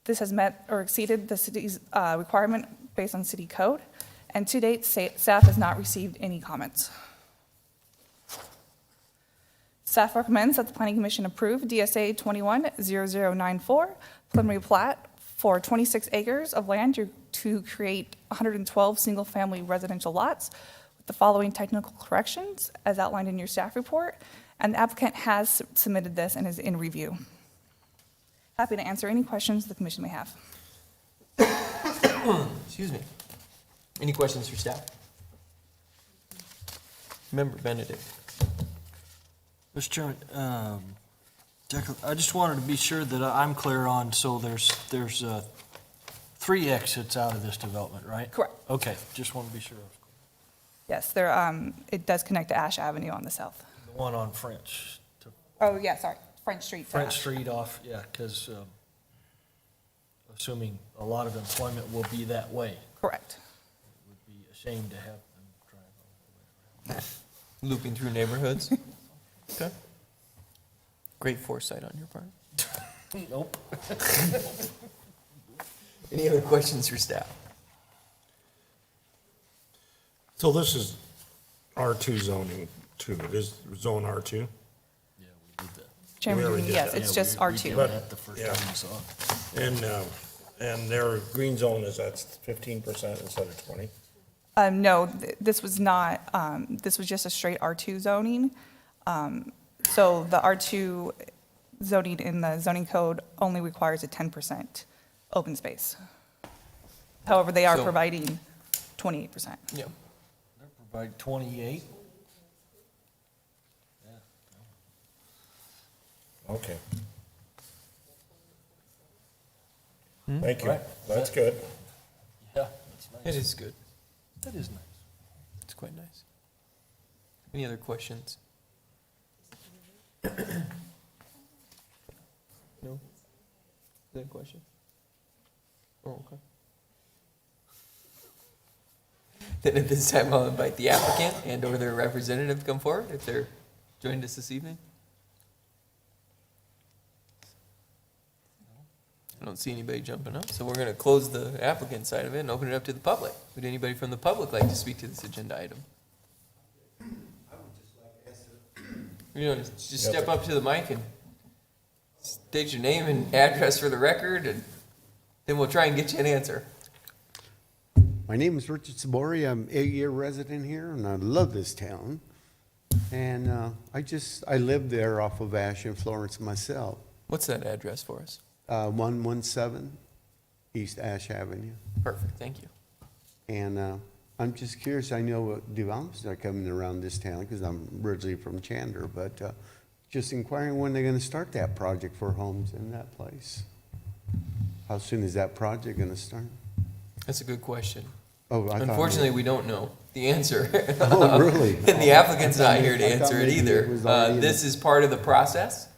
this has met or exceeded the city's requirement based on city code, and to date, staff has not received any comments. Staff recommends that the Planning Commission approve DSA 21-0094, preliminary plat for 26 acres of land to create 112 single-family residential lots with the following technical corrections as outlined in your staff report, And the applicant has submitted this and is in review. Happy to answer any questions the commission may have. Excuse me. Any questions for staff? Member Benedict. Mr. Chairman, I just wanted to be sure that I'm clear on, so there's 3 exits out of this development, right? Correct. Okay, just want to be sure. Yes, there, it does connect to Ash Avenue on the south. The one on French, to Oh, yeah, sorry, French Street. to French Ash. Street off, yeah, because assuming a lot of employment will be that way, Correct. it would be a shame to have them drive all the way around. Looping through neighborhoods. Okay. Great foresight on your part. Nope. Any other questions for staff? So this is R2 zoning too. It is zone R2? Yeah, we did that. Chairman, already did yes, that. it's Yeah, just we R2. did that the first Yeah. time we saw it. And their green zone is at 15% instead of 20? No, this was not, this was just a straight R2 zoning. So the R2 zoning in the zoning code only requires a 10% open space. However, they are So- providing 28%. Yeah. They provide 28. Okay. Thank you. Right. That's good. Yeah, that's nice. It is good. That is nice. It's quite nice. Any other questions? No? Is that a question? Oh, okay. Then at this time, I'll invite the applicant and/or their representative to come forward if they're joined us this evening. I don't see anybody jumping up, so we're going to close the applicant side of it and open it up to the public. Would anybody from the public like to speak to this agenda item? You know, just step up to the mic and state your name and address for the record, and then we'll try and get you an answer. My name is Richard Sabori. I'm an 8-year resident here, and I love this town. And I live there off of Ash and Florence myself. What's that address for us? 117 East Ash Avenue. Perfect, thank you. And I'm just curious, I know what developments are coming around this town, because I'm originally from Chandler, but just inquiring when they're going to start that project for homes in that place. How soon is that project going to start? That's a good question. Oh, I thought Unfortunately, we don't know the answer. Oh, really? And the applicant's not here to I thought answer it maybe either. it was already in This is part of the process.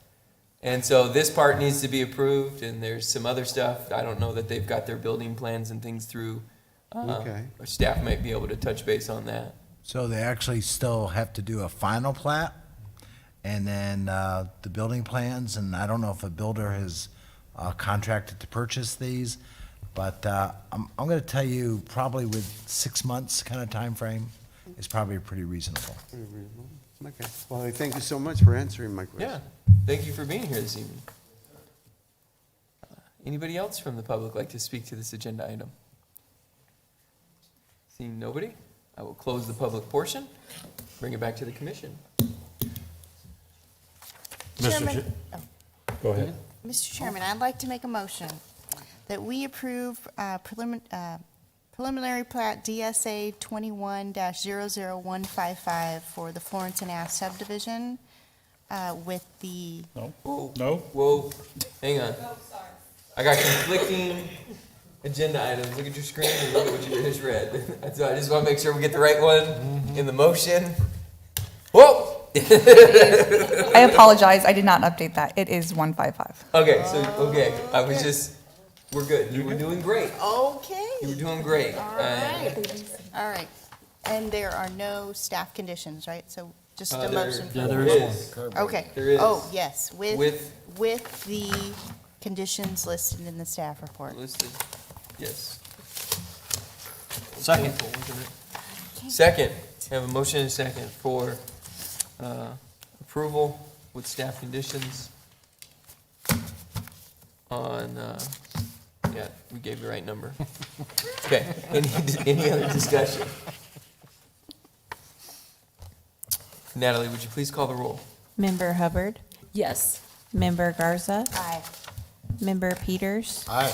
And so this part needs to be approved, and there's some other stuff. I don't know that they've got their building plans and things through. Okay. Our staff might be able to touch base on that. So they actually still have to do a final plat, and then the building plans, and I don't know if a builder has contracted to purchase these, but I'm going to tell you, probably with 6 months kind of time frame is probably pretty reasonable. Okay. Well, thank you so much for answering my question. Yeah, thank you for being here this evening. Anybody else from the public like to speak to this agenda item? Seeing nobody, I will close the public portion, bring it back to the commission. Chairman, Go ahead. Mr. Chairman, I'd like to make a motion that we approve preliminary plat DSA 21-00155 for the Florence and Ash subdivision with the, Whoa, hang on. I got conflicting agenda items. Look at your screen and look at what you just read. So I just want to make sure we get the right one in the motion. Whoa! I apologize, I did not update that. It is 155. Okay, I was just, we're good. You were doing great. okay. You were doing great. All right. And there are no staff conditions, right? So just a motion. Yeah, there is one. Okay. There is. Oh, yes, With with the conditions listed in the staff report. listed, yes. Second. Second, have a motion and a second for approval with staff conditions on, yeah, we gave the right number. Okay, any other discussion? Natalie, would you please call the roll? Member Hubbard, Yes. Member Garza, Aye. Member Peters, Aye.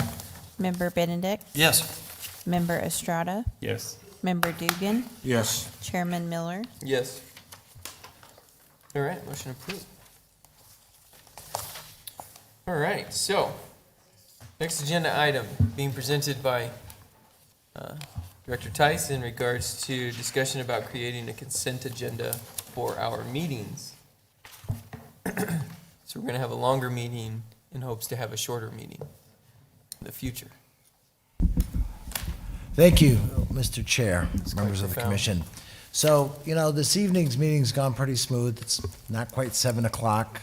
Member Benedict, Yes. Member Estrada, Yes. Member Dugan, Yes. Chairman Miller. Yes. All right, motion approved. All right, so, next agenda item being presented by Director Tice in regards to discussion about creating a consent agenda for our meetings. So we're going to have a longer meeting in hopes to have a shorter meeting in the future. Thank you, Mr. Chair, members quite of the profound. commission. So, this evening's meeting's gone pretty smooth. It's not quite 7 o'clock.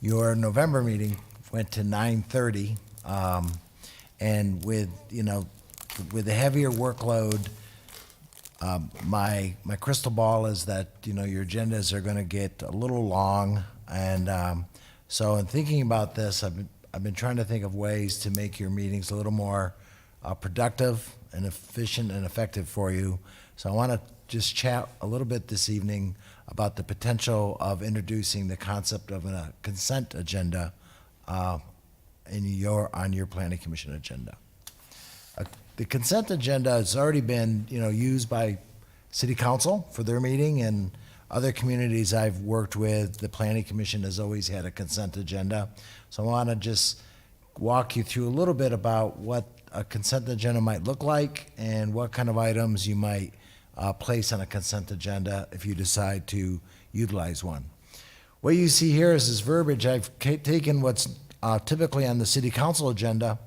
Your November meeting went to 9:30. And with the heavier workload, my crystal ball is that, your agendas are going to get a little long. And so in thinking about this, I've been trying to think of ways to make your meetings a little more productive and efficient and effective for you. So I want to just chat a little bit this evening about the potential of introducing the concept of a consent agenda on your planning commission agenda. The consent agenda has already been, used by city council for their meeting, and other communities I've worked with, the planning commission has always had a consent agenda. So I want to just walk you through a little bit about what a consent agenda might look like and what kind of items you might place on a consent agenda if you decide to utilize one. What you see here is this verbiage. I've taken what's typically on the city council agenda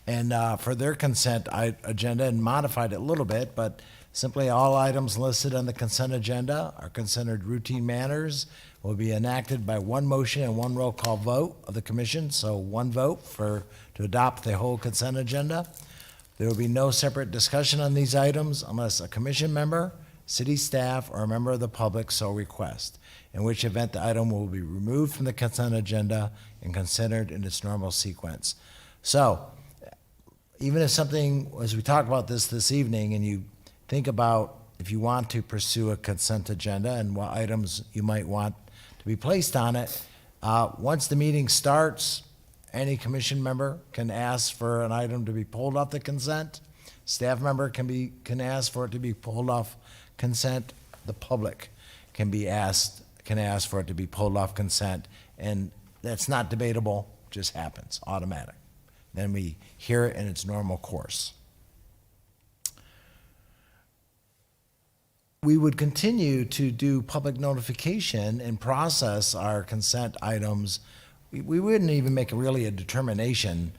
and for their consent agenda and modified it a little bit, but simply all items listed on the consent agenda are considered routine matters, will be enacted by one motion and one roll call vote of the commission, so one vote to adopt the whole consent agenda. There will be no separate discussion on these items unless a commission member, city staff, or a member of the public so request, in which event the item will be removed from the consent agenda and considered in its normal sequence. So, even if something, as we talk about this evening, and you think about if you want to pursue a consent agenda and what items you might want to be placed on it, once the meeting starts, any commission member can ask for an item to be pulled off the consent. Staff member can ask for it to be pulled off consent. The public can ask for it to be pulled off consent, and that's not debatable, just happens, automatic. Then we hear it in its normal course. We would continue to do public notification and process our consent items. We wouldn't even make really a determination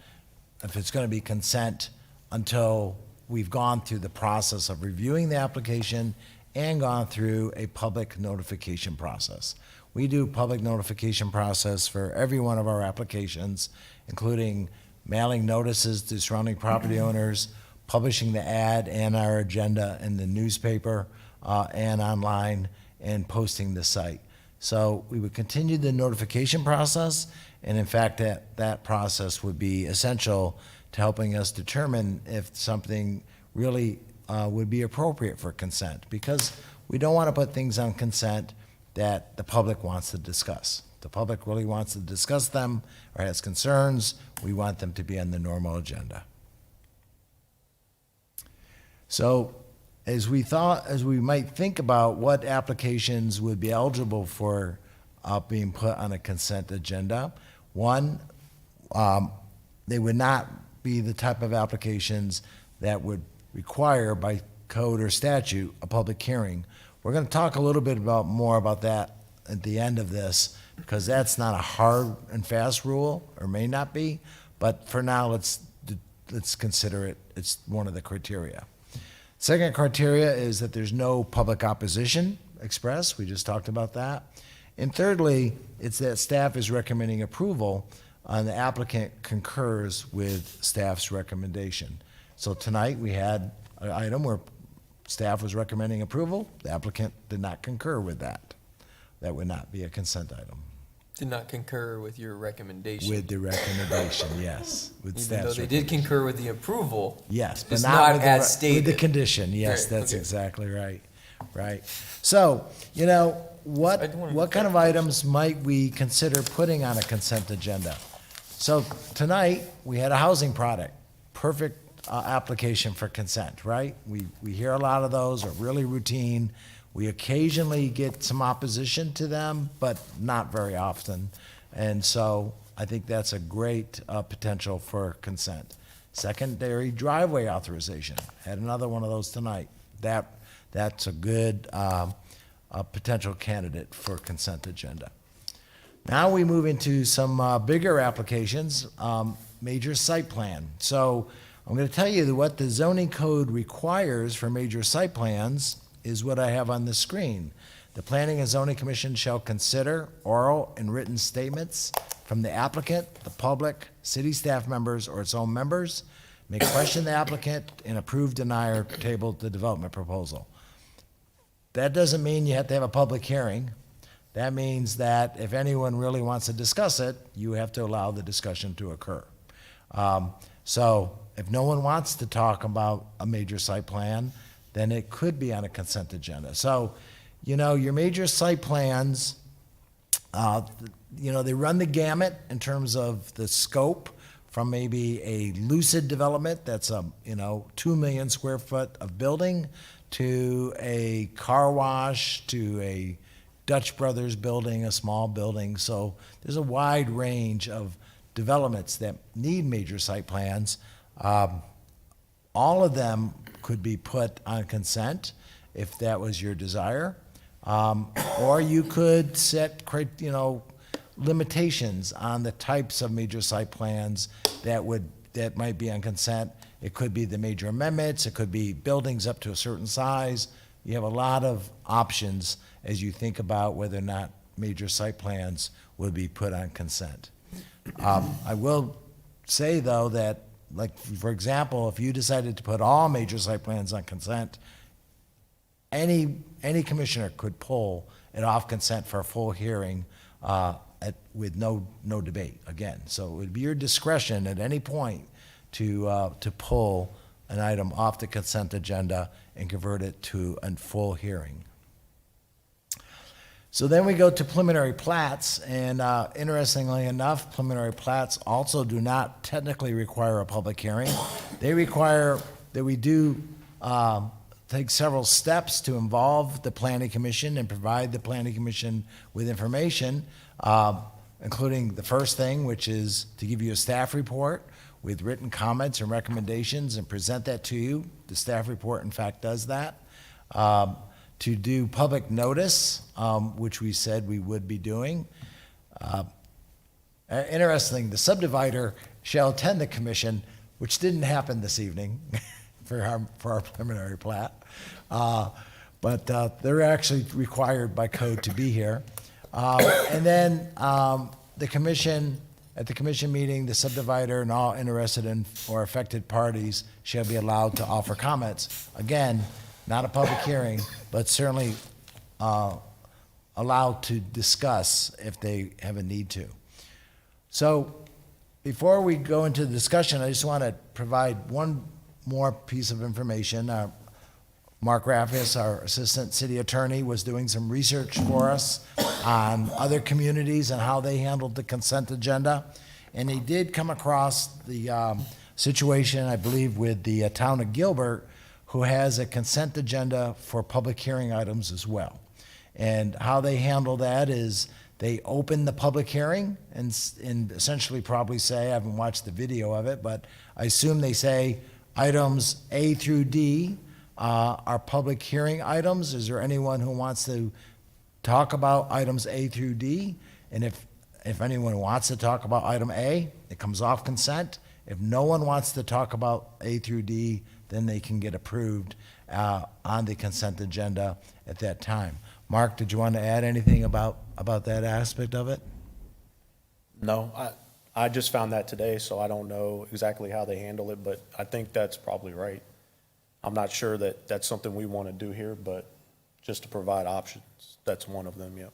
if it's going to be consent until we've gone through the process of reviewing the application and gone through a public notification process. We do public notification process for every one of our applications, including mailing notices to surrounding property owners, publishing the ad and our agenda in the newspaper and online, and posting the site. So we would continue the notification process, and in fact, that process would be essential to helping us determine if something really would be appropriate for consent, because we don't want to put things on consent that the public wants to discuss. The public really wants to discuss them or has concerns. We want them to be on the normal agenda. So as we might think about what applications would be eligible for being put on a consent agenda, one, they would not be the type of applications that would require by code or statute a public hearing. We're going to talk a little bit more about that at the end of this, because that's not a hard and fast rule, or may not be, but for now, let's consider it. It's one of the criteria. Second criteria is that there's no public opposition expressed. We just talked about that. And thirdly, it's that staff is recommending approval and the applicant concurs with staff's recommendation. So tonight, we had an item where staff was recommending approval. The applicant did not concur with that. That would not be a consent item. Did not concur with your recommendation. With the recommendation, yes. With Even staff's though they did recommendation. concur with the approval. Yes, but It's not not with as stated. With the condition, yes, Right, that's okay. exactly right. right? So, what kind of items might we consider putting on a consent agenda? So tonight, we had a housing product, perfect application for consent, right? We hear a lot of those, are really routine. We occasionally get some opposition to them, but not very often. And so I think that's a great potential for consent. Secondary driveway authorization, had another one of those tonight. That's a good potential candidate for consent agenda. Now we move into some bigger applications, major site plan. So I'm going to tell you that what the zoning code requires for major site plans is what I have on the screen. The Planning and Zoning Commission shall consider oral and written statements from the applicant, the public, city staff members, or its own members, may question the applicant, and approve, deny, or table the development proposal. That doesn't mean you have to have a public hearing. That means that if anyone really wants to discuss it, you have to allow the discussion to occur. So if no one wants to talk about a major site plan, then it could be on a consent agenda. So, your major site plans, they run the gamut in terms of the scope, from maybe a lucid development that's a 2 million square foot of building, to a car wash, to a Dutch Brothers building, a small building. So there's a wide range of developments that need major site plans. All of them could be put on consent if that was your desire. Or you could set, limitations on the types of major site plans that might be on consent. It could be the major amendments, it could be buildings up to a certain size. You have a lot of options as you think about whether or not major site plans would be put on consent. I will say, though, that, like, for example, if you decided to put all major site plans on consent, any commissioner could pull it off consent for a full hearing with no debate, again. So it would be your discretion at any point to pull an item off the consent agenda and convert it to a full hearing. So then we go to preliminary plats, and interestingly enough, preliminary plats also do not technically require a public hearing. They require that we do take several steps to involve the Planning Commission and provide the Planning Commission with information, including the first thing, which is to give you a staff report with written comments and recommendations and present that to you. The staff report, in fact, does that. To do public notice, which we said we would be doing. Interesting, the subdivider shall attend the commission, which didn't happen this evening for our preliminary plat. But they're actually required by code to be here. And then the commission, at the commission meeting, the subdivider and all interested in or affected parties shall be allowed to offer comments. Again, not a public hearing, but certainly allowed to discuss if they have a need to. So before we go into the discussion, I just want to provide one more piece of information. Mark Raffis, our assistant city attorney, was doing some research for us on other communities and how they handled the consent agenda. And he did come across the situation, I believe, with the town of Gilbert, who has a consent agenda for public hearing items as well. And how they handle that is they open the public hearing and essentially probably say, I haven't watched the video of it, but I assume they say items A through D are public hearing items. Is there anyone who wants to talk about items A through D? And if anyone wants to talk about item A, it comes off consent. If no one wants to talk about A through D, then they can get approved on the consent agenda at that time. Mark, did you want to add anything about that aspect of it? No, I just found that today, so I don't know exactly how they handle it, but I think that's probably right. I'm not sure that that's something we want to do here, but just to provide options, that's one of them, yeah.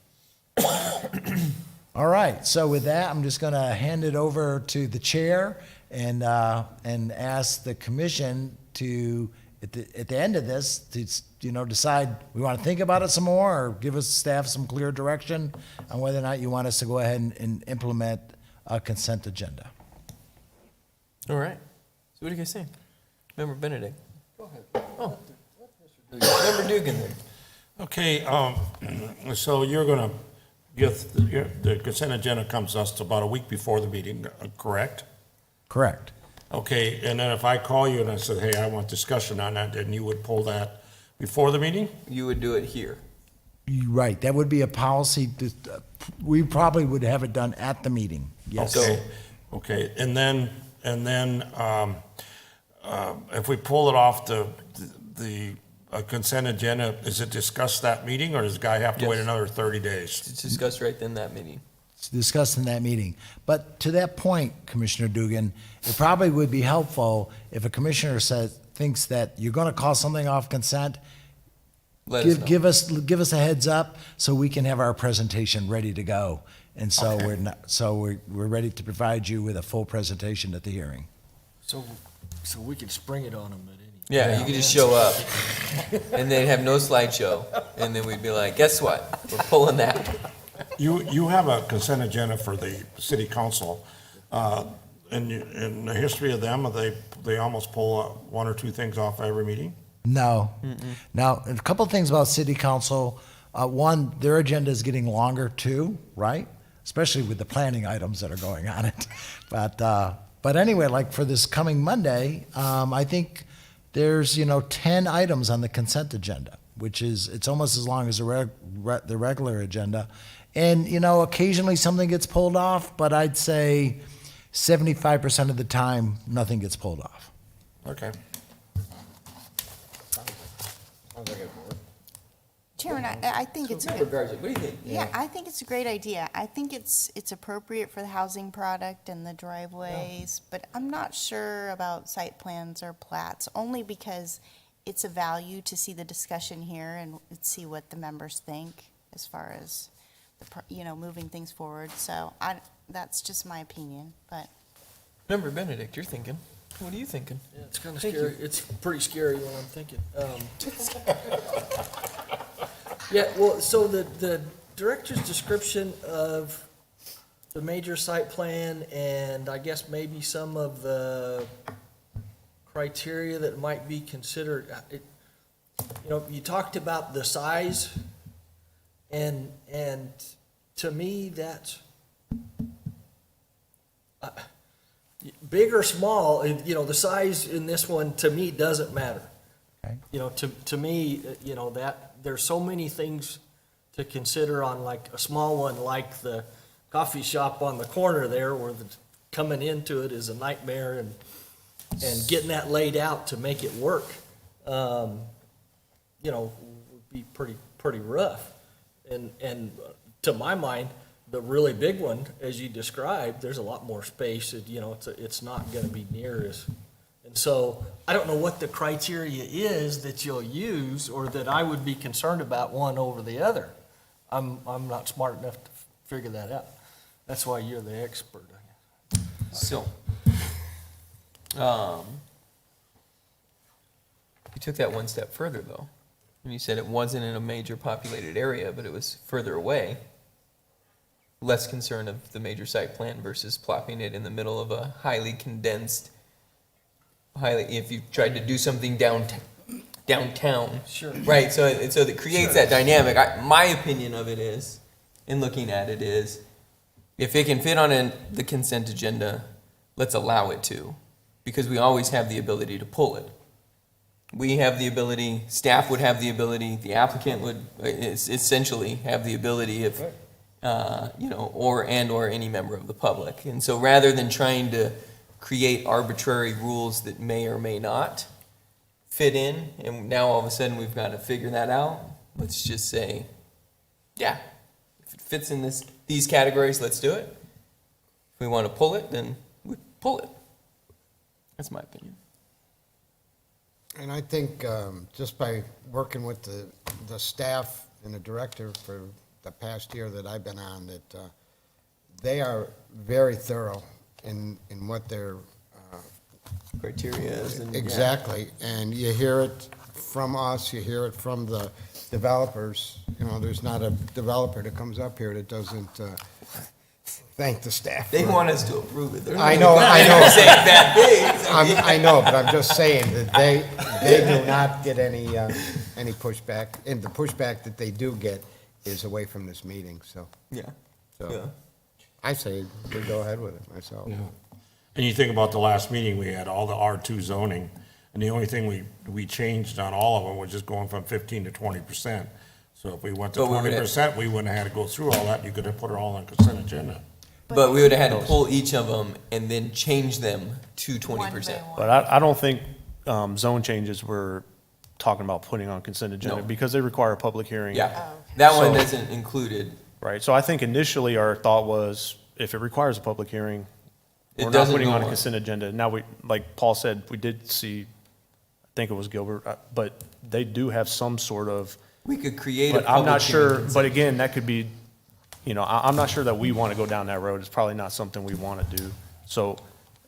All right, so with that, I'm just going to hand it over to the chair and ask the commission to at the end of this, to, decide, we want to think about it some more, or give us staff some clear direction on whether or not you want us to go ahead and implement a consent agenda. All right. So what do you guys think? Member Benedict? Go ahead. Oh. Member Dugan then. Okay, so you're gonna get, the consent agenda comes to us about a week before the meeting, correct? Correct. Okay, and then if I call you and I said, hey, I want discussion on that, then you would pull that before the meeting? You would do it here. Right, that would be a policy, we probably would have it done at the meeting, yes. Okay, okay, and then, if we pull it off the consent agenda, is it discussed that meeting, or does the guy have to wait Yes. another 30 days? It's discussed right in that meeting. It's discussed in that meeting. But to that point, Commissioner Dugan, it probably would be helpful if a commissioner thinks that you're going to call something off consent, Let us know. give us a heads up so we can have our presentation ready to go. And so Okay. we're ready to provide you with a full presentation at the hearing. So we could spring it on them at any. Yeah, you could just show up, and they'd have no slideshow, and then we'd be like, guess what? We're pulling that. You have a consent agenda for the city council. In the history of them, they almost pull one or two things off every meeting? No. Now, a couple of things about city council. One, their agenda is getting longer too, right? Especially with the planning items that are going on it. But anyway, like for this coming Monday, I think there's, 10 items on the consent agenda, which is, it's almost as long as the regular agenda. And, occasionally something gets pulled off, but I'd say 75% of the time, nothing gets pulled off. Okay. Chairman, I think it's a good. What do you think? Yeah, I think it's a great idea. I think it's appropriate for the housing product and the driveways, but I'm not sure about site plans or plats, only because it's a value to see the discussion here and see what the members think as far as, moving things forward. So that's just my opinion, but. Member Benedict, you're thinking. What are you thinking? Yeah, it's kind of Thank scary. you. It's pretty scary what I'm thinking. Yeah, well, so the director's description of the major site plan and I guess maybe some of the criteria that might be considered, you talked about the size and to me that's big or small, the size in this one to me doesn't matter. Okay. To me, that there's so many things to consider on like a small one, like the coffee shop on the corner there, where coming into it is a nightmare, and getting that laid out to make it work, would be pretty rough. And to my mind, the really big one, as you described, there's a lot more space. It's not going to be near as. And so I don't know what the criteria is that you'll use or that I would be concerned about one over the other. I'm not smart enough to figure that out. That's why you're the expert, I guess. So, you took that one step further though. And you said it wasn't in a major populated area, but it was further away. Less concern of the major site plan versus plopping it in the middle of a highly condensed, if you tried to do something downtown. Sure. Right, so that creates that dynamic. My opinion of it is, in looking at it is, if it can fit on the consent agenda, let's allow it to, because we always have the ability to pull it. We have the ability, staff would have the ability, the applicant would essentially have the ability if, or any member of the public. And so rather than trying to create arbitrary rules that may or may not fit in, and now all of a sudden we've got to figure that out, let's just say, yeah, if it fits in these categories, let's do it. If we want to pull it, then we pull it. That's my opinion. And I think just by working with the staff and the director for the past year that I've been on, that they are very thorough in what they're criteria is. And, yeah. Exactly, and you hear it from us, you hear it from the developers. You know, there's not a developer that comes up here that doesn't thank the staff. They for- want us to approve it. They're I not know, I know. saying bad things. I know, but I'm just saying that they do not get any pushback, and the pushback that they do get is away from this meeting, so. Yeah. So, Yeah. I say we go ahead with it myself. And you think about the last meeting, we had all the R2 zoning, and the only thing we changed on all of them was just going from 15 to 20%. So if we went to But we would have- 20%, we wouldn't have had to go through all that, you could have put it all on consent agenda. But we would have had to pull each of them and then change them to 20%. But I don't think zone changes we're talking about putting on consent agenda No. because they require a public hearing. Yeah, that one So- isn't included. Right, so I think initially our thought was, if it requires a public hearing, It we're not doesn't putting go on a on. consent agenda. Now, like Paul said, we did see, I think it was Gilbert, but they do have some sort of. We could create a But I'm not public hearing sure, consent. but again, that could be, I'm not sure that we want to go down that road. It's probably not something we want to do. So,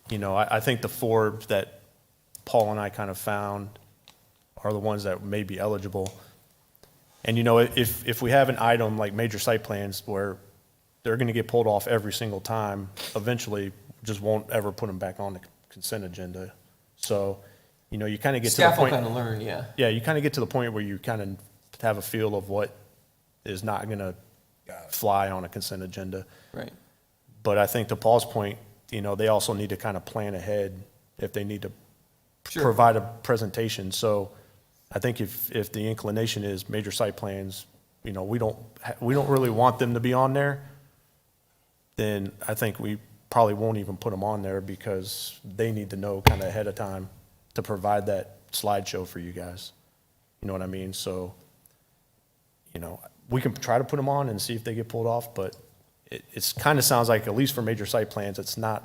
I think the four that Paul and I kind of found are the ones that may be eligible. And, if we have an item like major site plans where they're going to get pulled off every single time, eventually just won't ever put them back on the consent agenda. So, you kind of get to the Staff will point. kind of learn, yeah. Yeah, you kind of get to the point where you kind of have a feel of what is not going to fly on a consent agenda. Right. But I think to Paul's point, they also need to kind of plan ahead if they need to Sure. provide a presentation. So I think if the inclination is major site plans, we don't really want them to be on there, then I think we probably won't even put them on there because they need to know kind of ahead of time to provide that slideshow for you guys. You know what I mean? So, we can try to put them on and see if they get pulled off, but it's kind of sounds like, at least for major site plans, it's not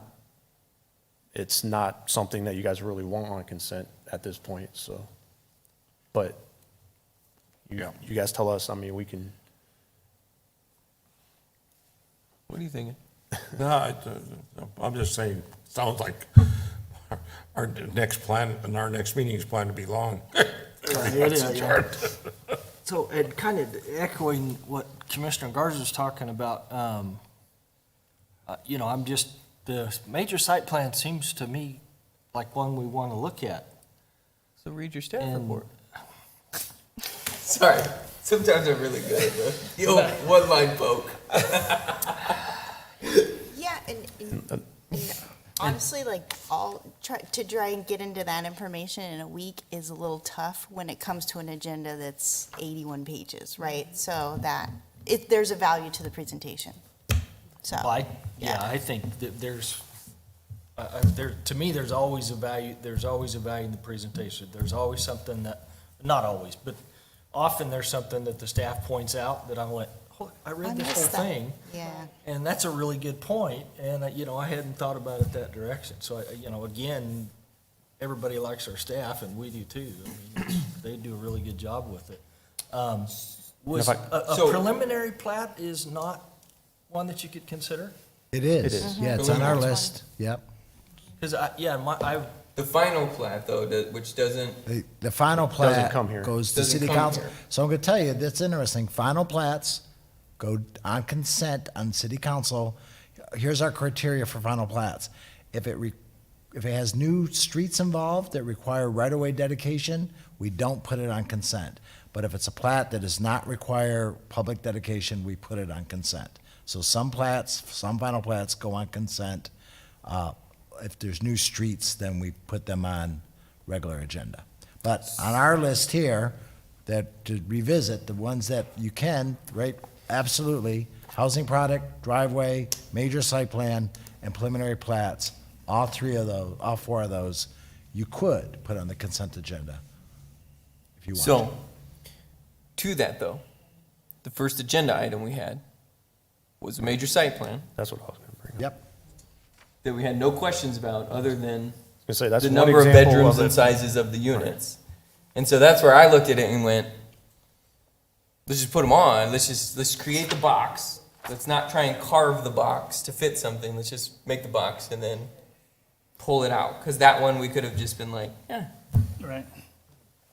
something that you guys really want on consent at this point, so. But you guys tell us, we can. What are you thinking? No, I'm just saying, sounds like our next meeting is planned to be long. It is, yeah. So, and kind of echoing what Commissioner Garza was talking about, the major site plan seems to me like one we want to look at. So read your staff And- report. Sorry, sometimes I'm really good at the old one-line poke. Yeah, and honestly, to try and get into that information in a week is a little tough when it comes to an agenda that's 81 pages, right? So there's a value to the presentation. So, I think that to me, there's always a value in the presentation. There's always something that, not always, but often there's something that the staff points out that I'm like, oh, I read this whole missed that. thing. Yeah. And that's a really good point, and, I hadn't thought about it that direction. So, again, everybody likes our staff, and we do too. They do a really good job with it. Was If preliminary plat is not one that you could consider? It is. It is. Yeah, it's on our list. Yep. Because, The final plat, though, which doesn't, The final Doesn't plat come here. goes to Doesn't city come council. here. So I'm gonna tell you, that's interesting. Final plats go on consent on city council. Here's our criteria for final plats. If it has new streets involved that require right-of-way dedication, we don't put it on consent. But if it's a plat that does not require public dedication, we put it on consent. So some final plats go on consent. If there's new streets, then we put them on regular agenda. But on our list here, to revisit, the ones that you can, right, absolutely, housing product, driveway, major site plan, and preliminary plats, all four of those, you could put on the consent agenda if you want. so, to that though, the first agenda item we had was a major site plan That's what I was going to bring up. Yep. that we had no questions about other than I was gonna say, that's the one number of example bedrooms of and it. sizes of the units. And so that's where I looked at it and went, let's just put them on. Let's create the box. Let's not try and carve the box to fit something. Let's just make the box and then pull it out, because that one we could have just been like, yeah, Right.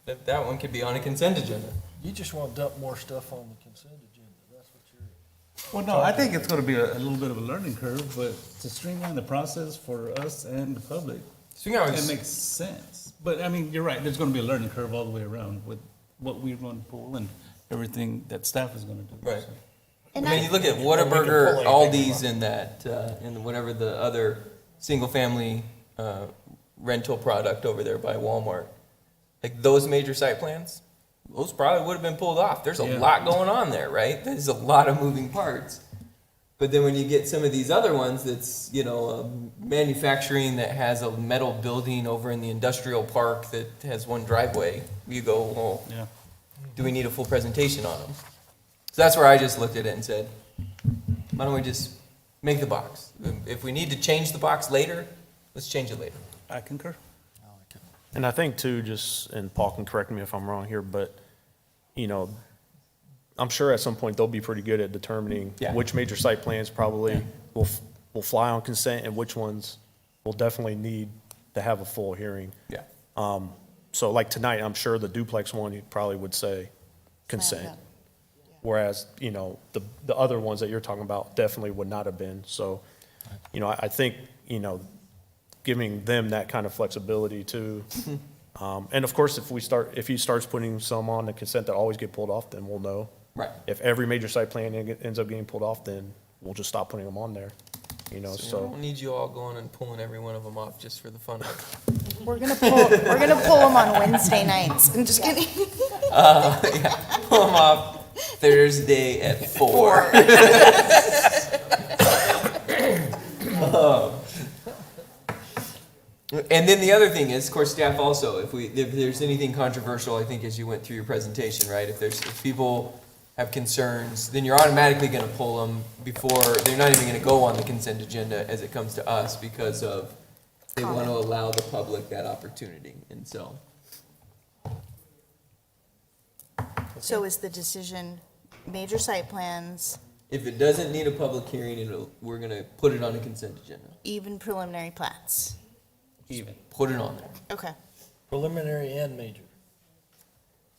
that one could be on a consent agenda. You just want to dump more stuff on the consent agenda, that's what you're. Well, no, I think it's gonna be a little bit of a learning curve, but to streamline the process for us and the public, it makes sense. But, I mean, you're right, there's gonna be a learning curve all the way around with what we're gonna pull and everything that staff is gonna do. Right. so. I mean, you look at Whataburger, Aldi's, and that, and whatever the other single-family rental product over there by Walmart. Like those major site plans, those probably would have been pulled off. There's a lot going on there, right? There's a lot of moving parts. But then when you get some of these other ones that's, you know, manufacturing that has a metal building over in the industrial park that has one driveway, you go, well, do we need a full presentation on them? So that's where I just looked at it and said, why don't we just make the box? If we need to change the box later, let's change it later. I concur. And I think too, just, and Paul can correct me if I'm wrong here, but, you know, I'm sure at some point they'll be pretty good at determining which major site plans probably will fly on consent and which ones will definitely need to have a full hearing. Yeah. So like tonight, I'm sure the duplex one, you probably would say consent. Whereas, you know, the other ones that you're talking about definitely would not have been. So, you know, I think, you know, giving them that kind of flexibility too. And of course, if he starts putting some on the consent that always get pulled off, then we'll know. Right. If every major site plan ends up getting pulled off, then we'll just stop putting them on there, you know, I so. don't need you all going and pulling every one of them off just for the fun of it. We're gonna pull them on Wednesday nights. I'm just kidding. Pull them off Thursday at 4. And then the other thing is, of course, staff also, if there's anything controversial, I think as you went through your presentation, right? If people have concerns, then you're automatically gonna pull them before, they're not even gonna go on the consent agenda as it comes to us because of, they want to allow the public that opportunity, and so. So is the decision, major site plans, If it doesn't need a public hearing, we're gonna put it on a consent agenda. even preliminary plats? Even. Put it on there. Okay. Preliminary and major.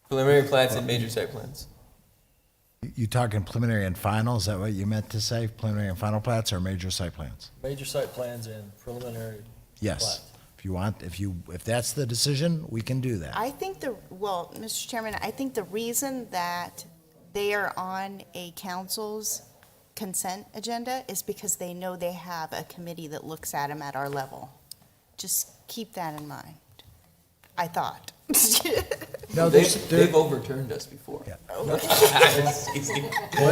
Preliminary plats and major site plans. You talking preliminary and final? Is that what you meant to say? Preliminary and final plats or major site plans? Major site plans and preliminary. Yes. plats. If you want, if that's the decision, we can do that. I think Mr. Chairman, I think the reason that they are on a council's consent agenda is because they know they have a committee that looks at them at our level. Just keep that in mind, I thought. No, they've overturned us before. Yeah. But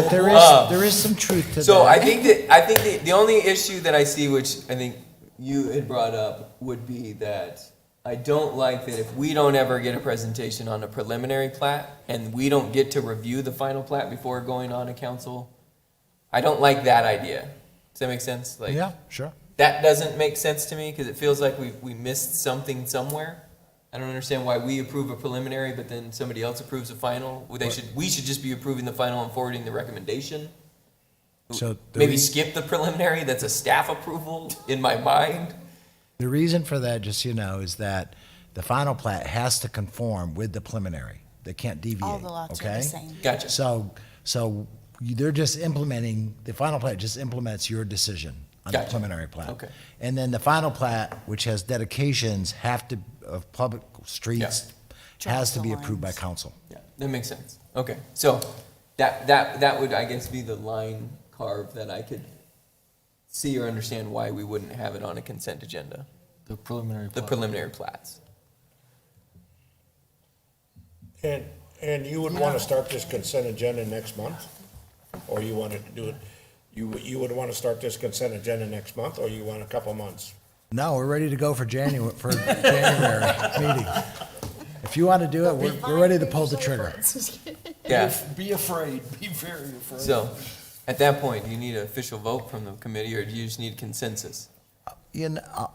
there is some truth to that. So I think the only issue that I see, which I think you had brought up, would be that I don't like that if we don't ever get a presentation on a preliminary plat and we don't get to review the final plat before going on a council. I don't like that idea. Does that make sense? Like, Yeah, sure. that doesn't make sense to me because it feels like we missed something somewhere. I don't understand why we approve a preliminary, but then somebody else approves a final. We should just be approving the final and forwarding the recommendation. So Maybe skip the preliminary. That's a staff approval in my mind. The reason for that, just so you know, is that the final plat has to conform with the preliminary. They can't deviate. All the lots are the same. Gotcha. So they're just implementing, the final plat just implements your decision on the Gotcha. preliminary plat. Okay. And then the final plat, which has dedications, of public streets, has to be approved by council. Yeah, that makes sense. Okay, so that would, I guess, be the line carve that I could see or understand why we wouldn't have it on a consent agenda. The preliminary. The preliminary plats. And you would want to start this consent agenda next month? Or you wanted to do it, you would want to start this consent agenda next month, or you want a couple months? No, we're ready to go for January meeting. If you want to do it, we're ready to pull the trigger. Yeah. Be afraid, be very afraid. So, at that point, do you need an official vote from the committee, or do you just need consensus?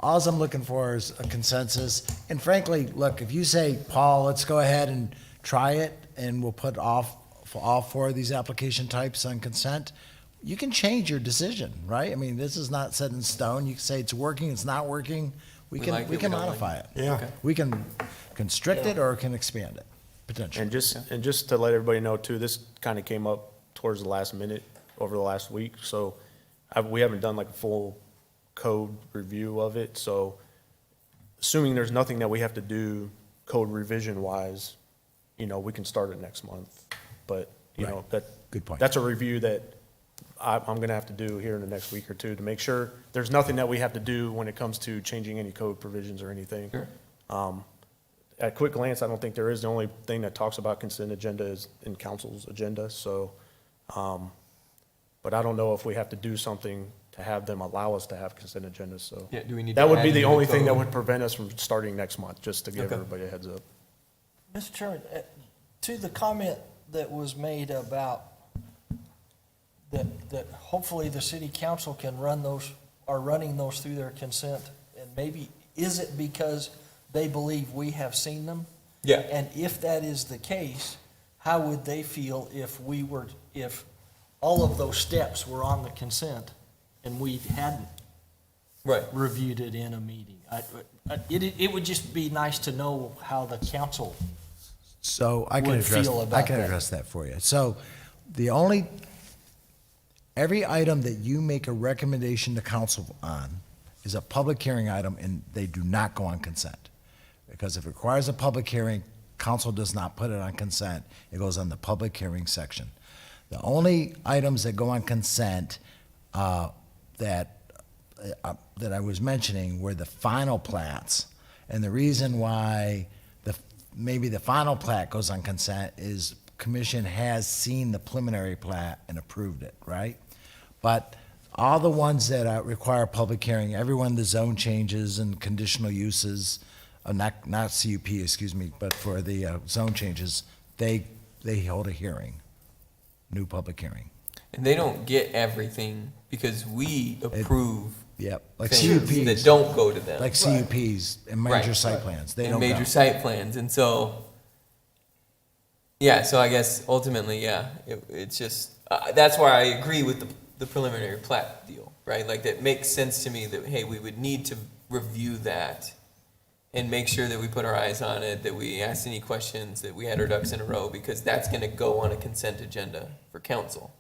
All I'm looking for is a consensus. And frankly, look, if you say, Paul, let's go ahead and try it, and we'll put off for all 4 of these application types on consent, you can change your decision, right? I mean, this is not set in stone. You can say it's working, it's not working. we We can, like we it, can we don't like modify it. it. Yeah. Okay. We can constrict it or can expand it, potentially. And just to let everybody know too, this kind of came up towards the last minute over the last week, so we haven't done like a full code review of it, so assuming there's nothing that we have to do code revision wise, you know, we can start it next month. But, you know, Good point. that's a review that I'm gonna have to do here in the next week or two to make sure there's nothing that we have to do when it comes to changing any code provisions or anything. Sure. At quick glance, I don't think there is. The only thing that talks about consent agenda is in council's agenda, so, but I don't know if we have to do something to have them allow us to have consent agendas, so. Yeah, do we need That to would add be in the the only thing that code? would prevent us from starting next month, just to give Okay. everybody a heads up. Mr. Chairman, to the comment that was made about that hopefully the city council can are running those through their consent, and maybe, is it because they believe we have seen them? Yeah. And if that is the case, how would they feel if all of those steps were on the consent and we hadn't Right. reviewed it in a meeting? It would just be nice to know how the council So I can would address, feel I about can that. address that for you. So every item that you make a recommendation to council on is a public hearing item, and they do not go on consent. Because if it requires a public hearing, council does not put it on consent, it goes on the public hearing section. The only items that go on consent that I was mentioning were the final plats. And the reason why maybe the final plat goes on consent is commission has seen the preliminary plat and approved it, right? But all the ones that require a public hearing, everyone, the zone changes and conditional uses, not CUP, excuse me, but for the zone changes, they hold a hearing, new public hearing. And they don't get everything because we approve Yep, like things CUPs. that don't go to them. Like CUPs and major Right. site plans, they And don't go. major site plans, and so, yeah, so I guess ultimately, yeah, it's just, that's why I agree with the preliminary plat deal, right? Like, that makes sense to me that, hey, we would need to review that and make sure that we put our eyes on it, that we asked any questions, that we had our ducks in a row, because that's gonna go on a consent agenda for council.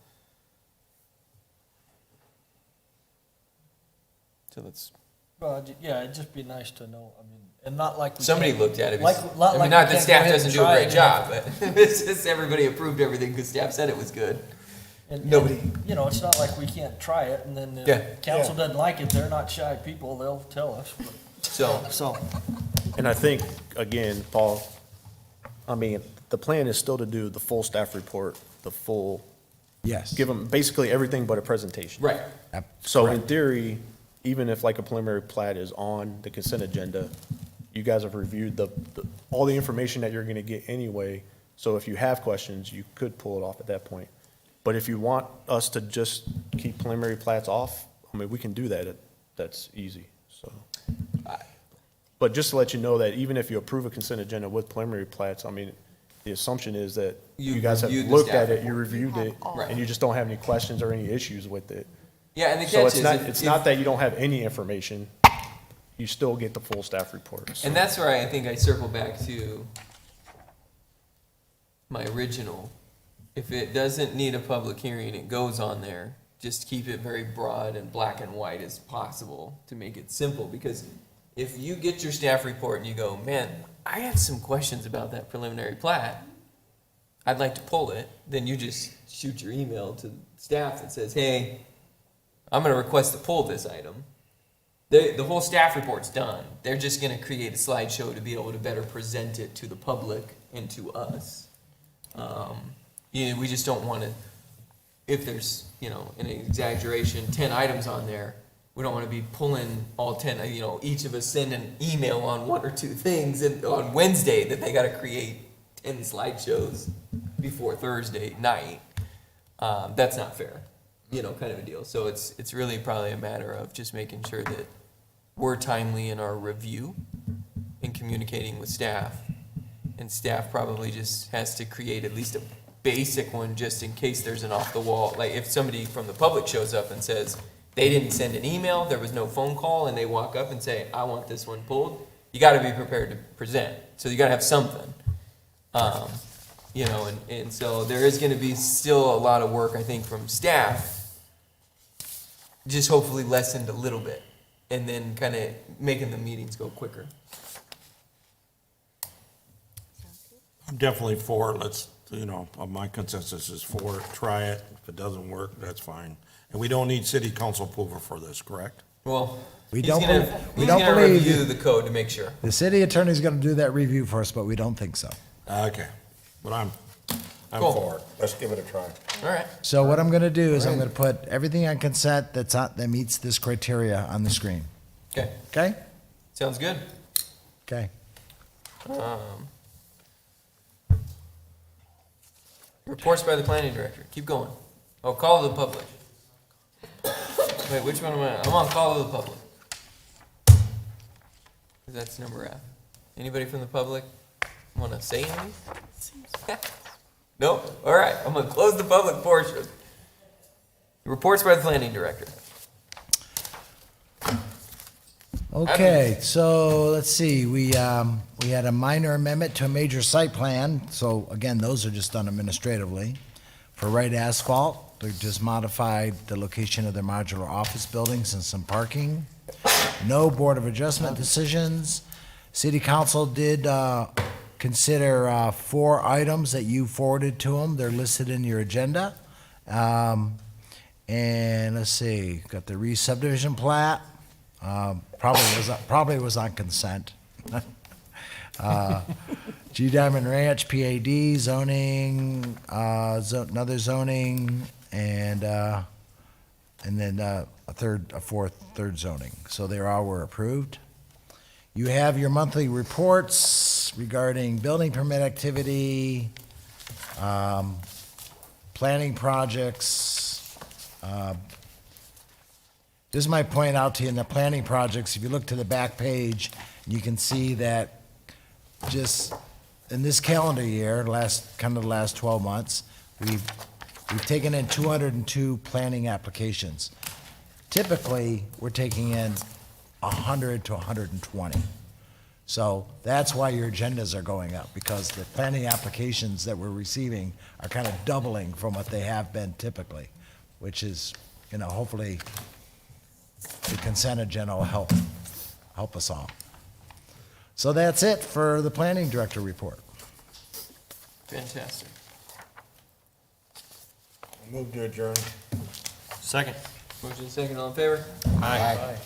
So that's, Well, yeah, it'd just be nice to know, I mean, and not like. somebody looked at it. Like, I mean, like not we that can't staff go ahead doesn't and do a try great it job, but it's just everybody approved everything because staff said it was good. Nobody. You know, it's not like we can't try it, and then Yeah. if council doesn't like it, they're not shy people, they'll tell us. So, And I think, again, Paul, I mean, the plan is still to do the full staff report, the full. Yes. Give them basically everything but a presentation. right, So in theory, even if like a preliminary plat is on the consent agenda, you guys have reviewed all the information that you're gonna get anyway. So if you have questions, you could pull it off at that point. But if you want us to just keep preliminary plats off, I mean, we can do that. That's easy, so. But just to let you know that even if you approve a consent agenda with preliminary plats, I mean, the assumption is that you You've guys have reviewed the looked staff at it, you report. reviewed it, Right. and you just don't have any questions or any issues with it. yeah, and the So catch it's is, not, if- it's if- not that you don't have any information, you still get the full staff report. so. And that's where I think I circle back to my original. If it doesn't need a public hearing, it goes on there. Just keep it very broad and black and white as possible to make it simple. Because if you get your staff report and you go, man, I have some questions about that preliminary plat, I'd like to pull it, then you just shoot your email to staff that says, hey, I'm gonna request to pull this item. The whole staff report's done. They're just gonna create a slideshow to be able to better present it to the public and to us. We just don't wanna, if there's, an exaggeration, 10 items on there, we don't wanna be pulling all 10, each of us send an email on one or two things on Wednesday that they gotta create 10 slideshows before Thursday night. That's not fair, kind of a deal. So it's really probably a matter of just making sure that we're timely in our review and communicating with staff. And staff probably just has to create at least a basic one just in case there's an off the wall. Like if somebody from the public shows up and says, They didn't send an email, there was no phone call, and they walk up and say, I want this one pulled. You gotta be prepared to present, so you gotta have something. You know, and so there is gonna be still a lot of work, I think, from staff, just hopefully lessened a little bit, and then kind of making the meetings go quicker. I'm definitely for, let's, you know, my consensus is for, try it. If it doesn't work, that's fine. And we don't need city council approval for this, correct? Well, We he's don't gonna, bel- we he's don't gonna believe review you. the code to make sure. The city attorney's gonna do that review for us, but we don't think so. Okay, but I'm Cool. for it. Let's give it a try. All right. So what I'm gonna do is I'm gonna put everything on consent that meets this criteria on the screen. Okay. Okay? Sounds good. Okay. Reports by the planning director. Keep going. Oh, call to the public. Wait, which one am I? I'm on call to the public. That's number F. Anybody from the public want to say anything? Nope. All right. I'm gonna close the public portion. Reports by the planning director. Okay, so let's see, we had a minor amendment to a major site plan, so again, those are just done administratively. For Wright Asphalt, they just modified the location of their modular office buildings and some parking. No Board of Adjustment decisions. City Council did consider 4 items that you forwarded to them, they're listed in your agenda. And let's see, got the re-subdivision plat. Probably was on consent. G Diamond Ranch, PAD, zoning, another zoning, and then a third zoning. So they all were approved. You have your monthly reports regarding building permit activity, planning projects, this might point out to you in the planning projects, if you look to the back page, you can see that just in this calendar year, the last 12 months, we've taken in 202 planning applications. Typically, we're taking in 100 to 120. So that's why your agendas are going up, because the planning applications that we're receiving are kind of doubling from what they have been typically, which is, you know, hopefully the consent agenda will help us all. So that's it for the planning director report. Fantastic. Move to adjourn. Second. Motion second, all in favor? Aye.